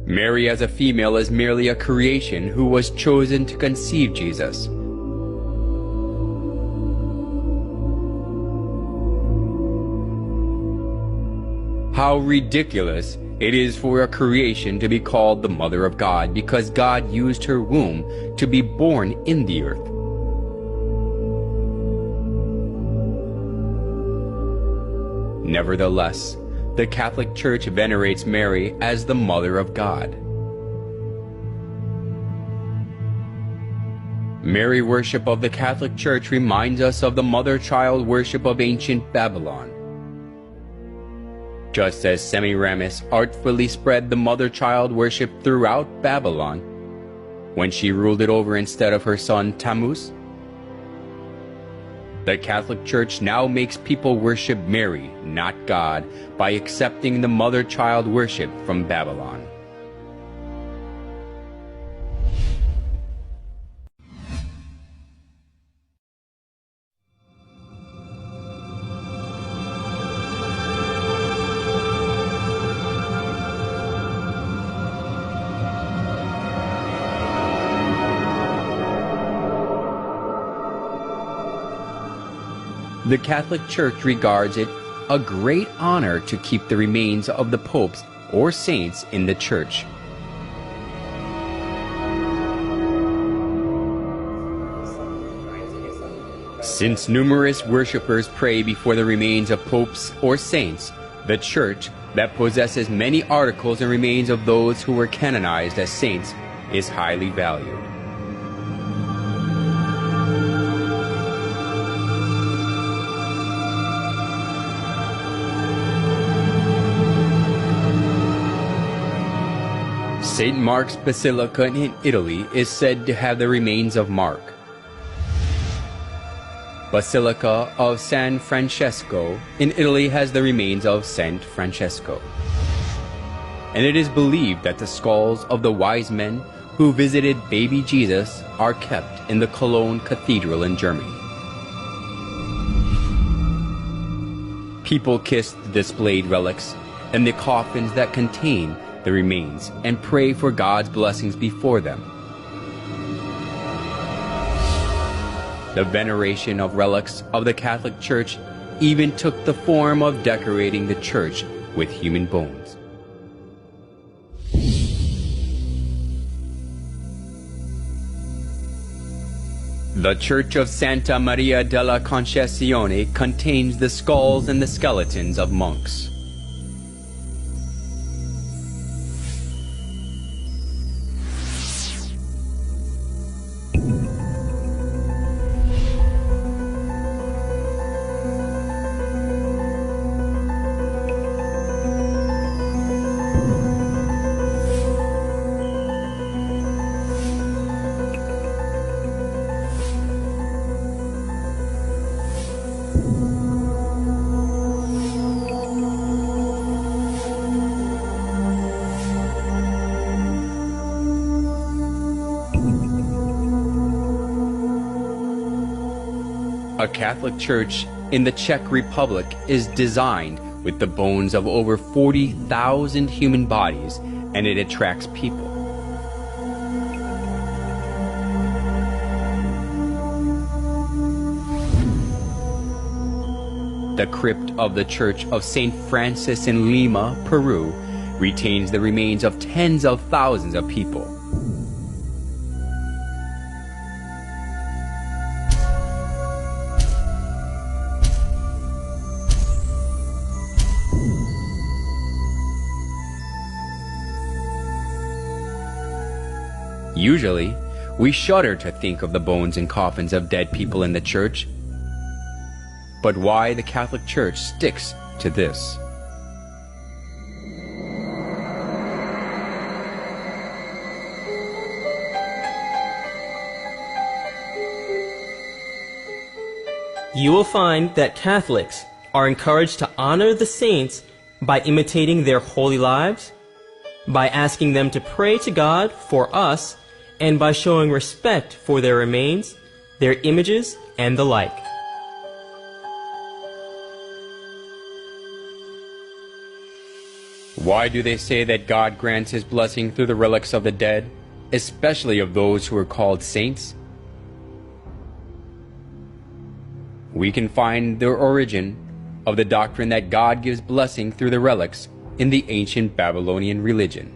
Mary as a female is merely a creation who was chosen to conceive Jesus. How ridiculous it is for a creation to be called the Mother of God, because God used her womb to be born in the earth. Nevertheless, the Catholic Church venerates Mary as the Mother of God. Mary worship of the Catholic Church reminds us of the mother-child worship of ancient Babylon. Just as Semiramis artfully spread the mother-child worship throughout Babylon when she ruled it over instead of her son Tammuz, the Catholic Church now makes people worship Mary, not God, by accepting the mother-child worship from Babylon. The Catholic Church regards it a great honor to keep the remains of the popes or saints in the church. Since numerous worshippers pray before the remains of popes or saints, the church, that possesses many articles and remains of those who were canonized as saints, is highly valued. St. Mark's Basilica in Italy is said to have the remains of Mark. Basilica of San Francesco in Italy has the remains of Saint Francesco. And it is believed that the skulls of the wise men who visited baby Jesus are kept in the Cologne Cathedral in Germany. People kiss the displayed relics and the coffins that contain the remains and pray for God's blessings before them. The veneration of relics of the Catholic Church even took the form of decorating the church with human bones. The Church of Santa Maria della Concesione contains the skulls and the skeletons of monks. A Catholic church in the Czech Republic is designed with the bones of over 40,000 human bodies, and it attracts people. The crypt of the Church of St. Francis in Lima, Peru, retains the remains of tens of thousands of people. Usually, we shudder to think of the bones and coffins of dead people in the church. But why the Catholic Church sticks to this? You will find that Catholics are encouraged to honor the saints by imitating their holy lives, by asking them to pray to God for us, and by showing respect for their remains, their images, and the like. Why do they say that God grants His blessing through the relics of the dead, especially of those who are called saints? We can find the origin of the doctrine that God gives blessing through the relics in the ancient Babylonian religion.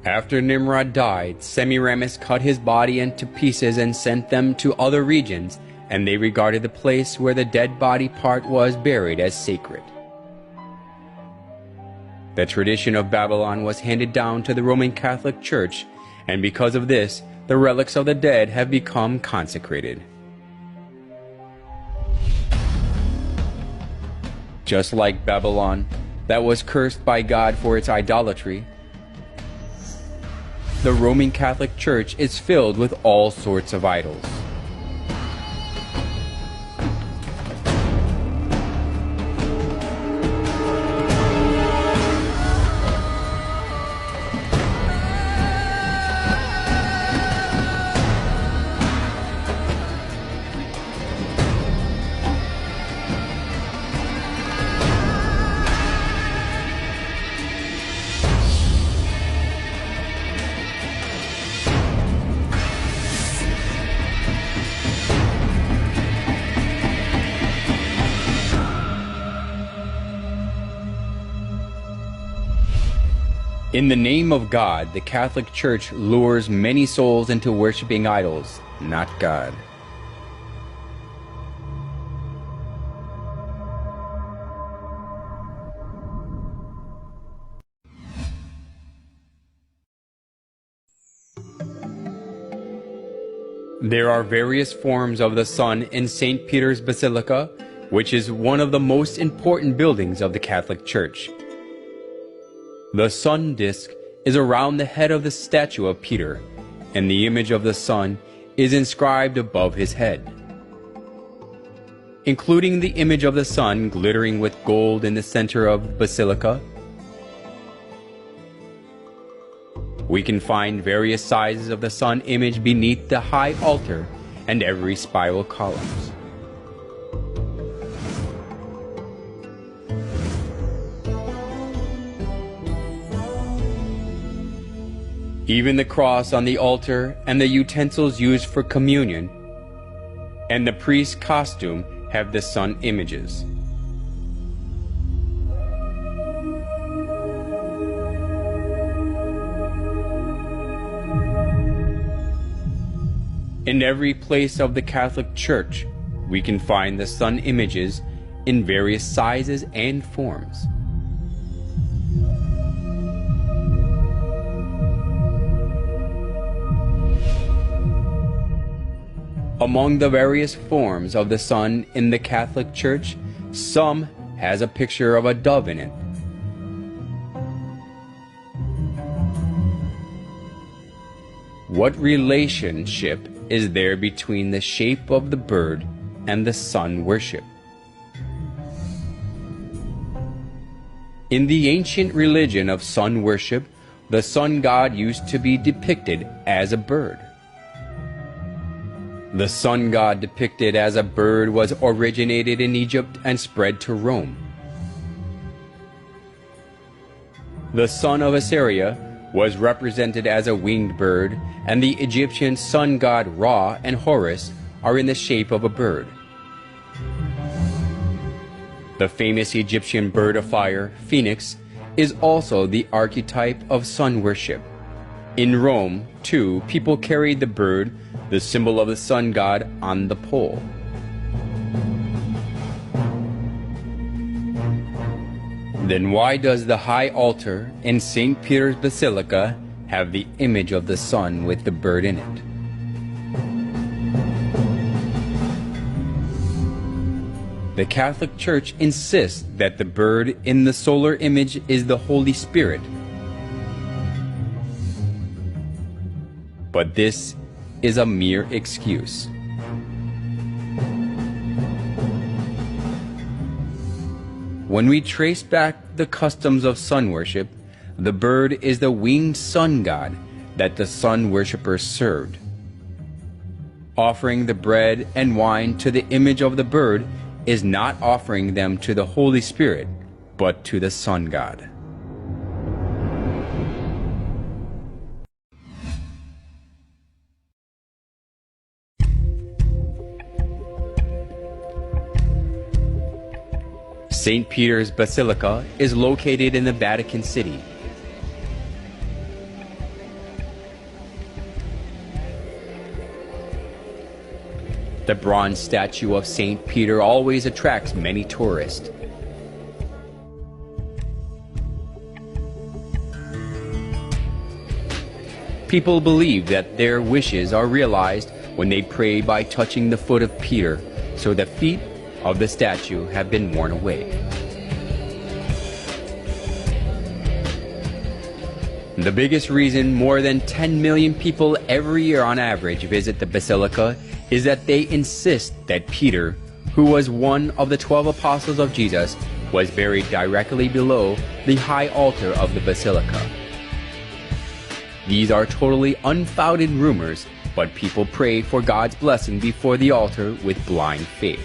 After Nimrod died, Semiramis cut his body into pieces and sent them to other regions, and they regarded the place where the dead body part was buried as sacred. The tradition of Babylon was handed down to the Roman Catholic Church, and because of this, the relics of the dead have become consecrated. Just like Babylon, that was cursed by God for its idolatry, the Roman Catholic Church is filled with all sorts of idols. In the name of God, the Catholic Church lures many souls into worshiping idols, not God. There are various forms of the sun in St. Peter's Basilica, which is one of the most important buildings of the Catholic Church. The sun disk is around the head of the statue of Peter, and the image of the sun is inscribed above his head. Including the image of the sun glittering with gold in the center of the basilica, we can find various sizes of the sun image beneath the high altar and every spiral columns. Even the cross on the altar and the utensils used for communion and the priest's costume have the sun images. In every place of the Catholic Church, we can find the sun images in various sizes and forms. Among the various forms of the sun in the Catholic Church, some has a picture of a dove in it. What relationship is there between the shape of the bird and the sun worship? In the ancient religion of sun worship, the sun god used to be depicted as a bird. The sun god depicted as a bird was originated in Egypt and spread to Rome. The sun of Assyria was represented as a winged bird, and the Egyptian sun god Ra and Horus are in the shape of a bird. The famous Egyptian bird of fire, Phoenix, is also the archetype of sun worship. In Rome, too, people carried the bird, the symbol of the sun god, on the pole. Then why does the high altar in St. Peter's Basilica have the image of the sun with the bird in it? The Catholic Church insists that the bird in the solar image is the Holy Spirit. But this is a mere excuse. When we trace back the customs of sun worship, the bird is the winged sun god that the sun worshippers served. Offering the bread and wine to the image of the bird is not offering them to the Holy Spirit, but to the sun god. St. Peter's Basilica is located in the Vatican City. The bronze statue of St. Peter always attracts many tourists. People believe that their wishes are realized when they pray by touching the foot of Peter, so the feet of the statue have been worn away. The biggest reason more than 10 million people every year on average visit the Basilica is that they insist that Peter, who was one of the 12 apostles of Jesus, was buried directly below the high altar of the Basilica. These are totally unfounded rumors, but people pray for God's blessing before the altar with blind faith.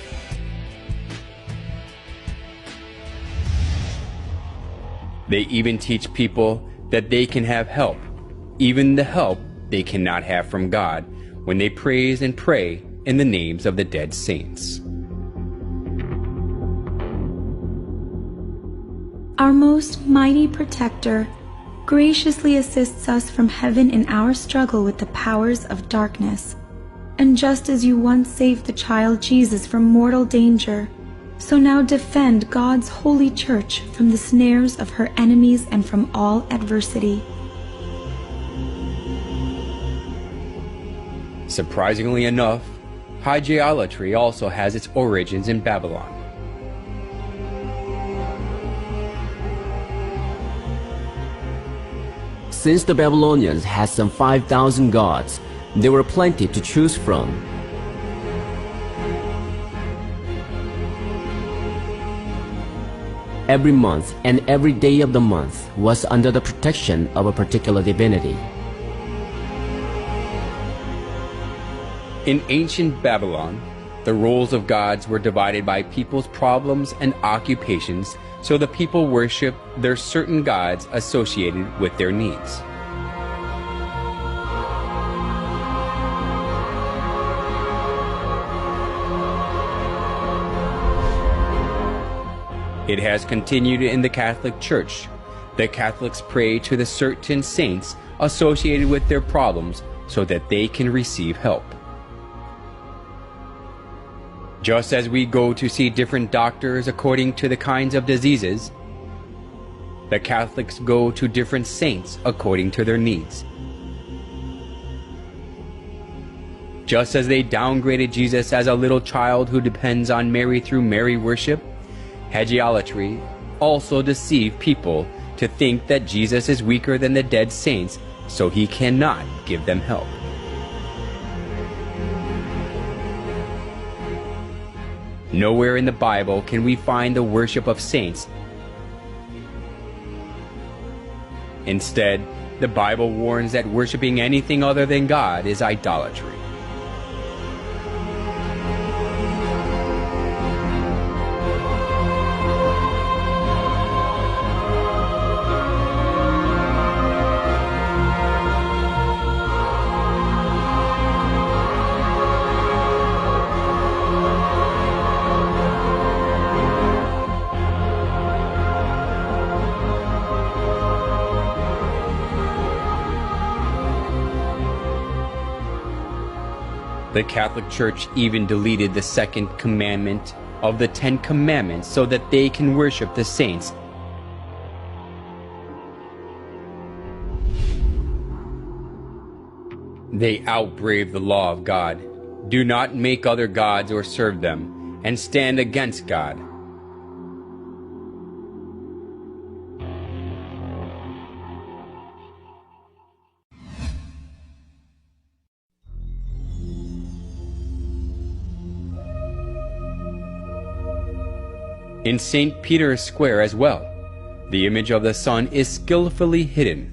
They even teach people that they can have help, even the help they cannot have from God, when they praise and pray in the names of the dead saints. Our most mighty protector graciously assists us from heaven in our struggle with the powers of darkness. And just as you once saved the child Jesus from mortal danger, so now defend God's holy church from the snares of her enemies and from all adversity. Surprisingly enough, hygielatry also has its origins in Babylon. Since the Babylonians had some 5,000 gods, there were plenty to choose from. Every month and every day of the month was under the protection of a particular divinity. In ancient Babylon, the roles of gods were divided by people's problems and occupations, so the people worshiped their certain gods associated with their needs. It has continued in the Catholic Church. The Catholics pray to the certain saints associated with their problems so that they can receive help. Just as we go to see different doctors according to the kinds of diseases, the Catholics go to different saints according to their needs. Just as they downgraded Jesus as a little child who depends on Mary through Mary worship, hygielatry also deceived people to think that Jesus is weaker than the dead saints, so he cannot give them help. Nowhere in the Bible can we find the worship of saints. Instead, the Bible warns that worshiping anything other than God is idolatry. The Catholic Church even deleted the second commandment of the 10 Commandments so that they can worship the saints. They outbrave the law of God. Do not make other gods or serve them, and stand against God. In St. Peter's Square as well, the image of the sun is skillfully hidden.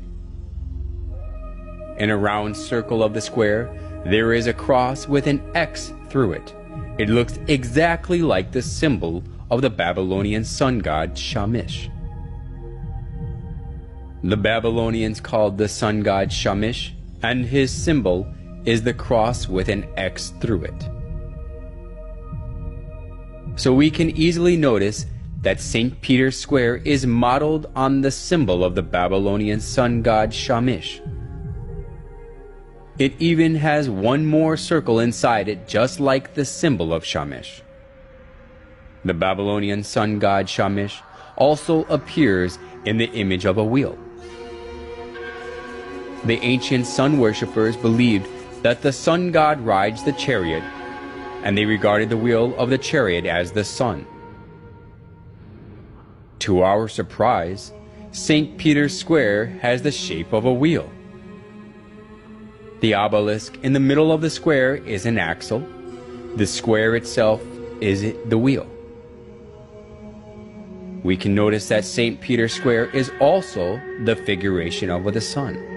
In a round circle of the square, there is a cross with an X through it. It looks exactly like the symbol of the Babylonian sun god Shamash. The Babylonians called the sun god Shamash, and his symbol is the cross with an X through it. So we can easily notice that St. Peter's Square is modeled on the symbol of the Babylonian sun god Shamash. It even has one more circle inside it, just like the symbol of Shamash. The Babylonian sun god Shamash also appears in the image of a wheel. The ancient sun worshippers believed that the sun god rides the chariot, and they regarded the wheel of the chariot as the sun. To our surprise, St. Peter's Square has the shape of a wheel. The obelisk in the middle of the square is an axle. The square itself is the wheel. We can notice that St. Peter's Square is also the figuration of the sun.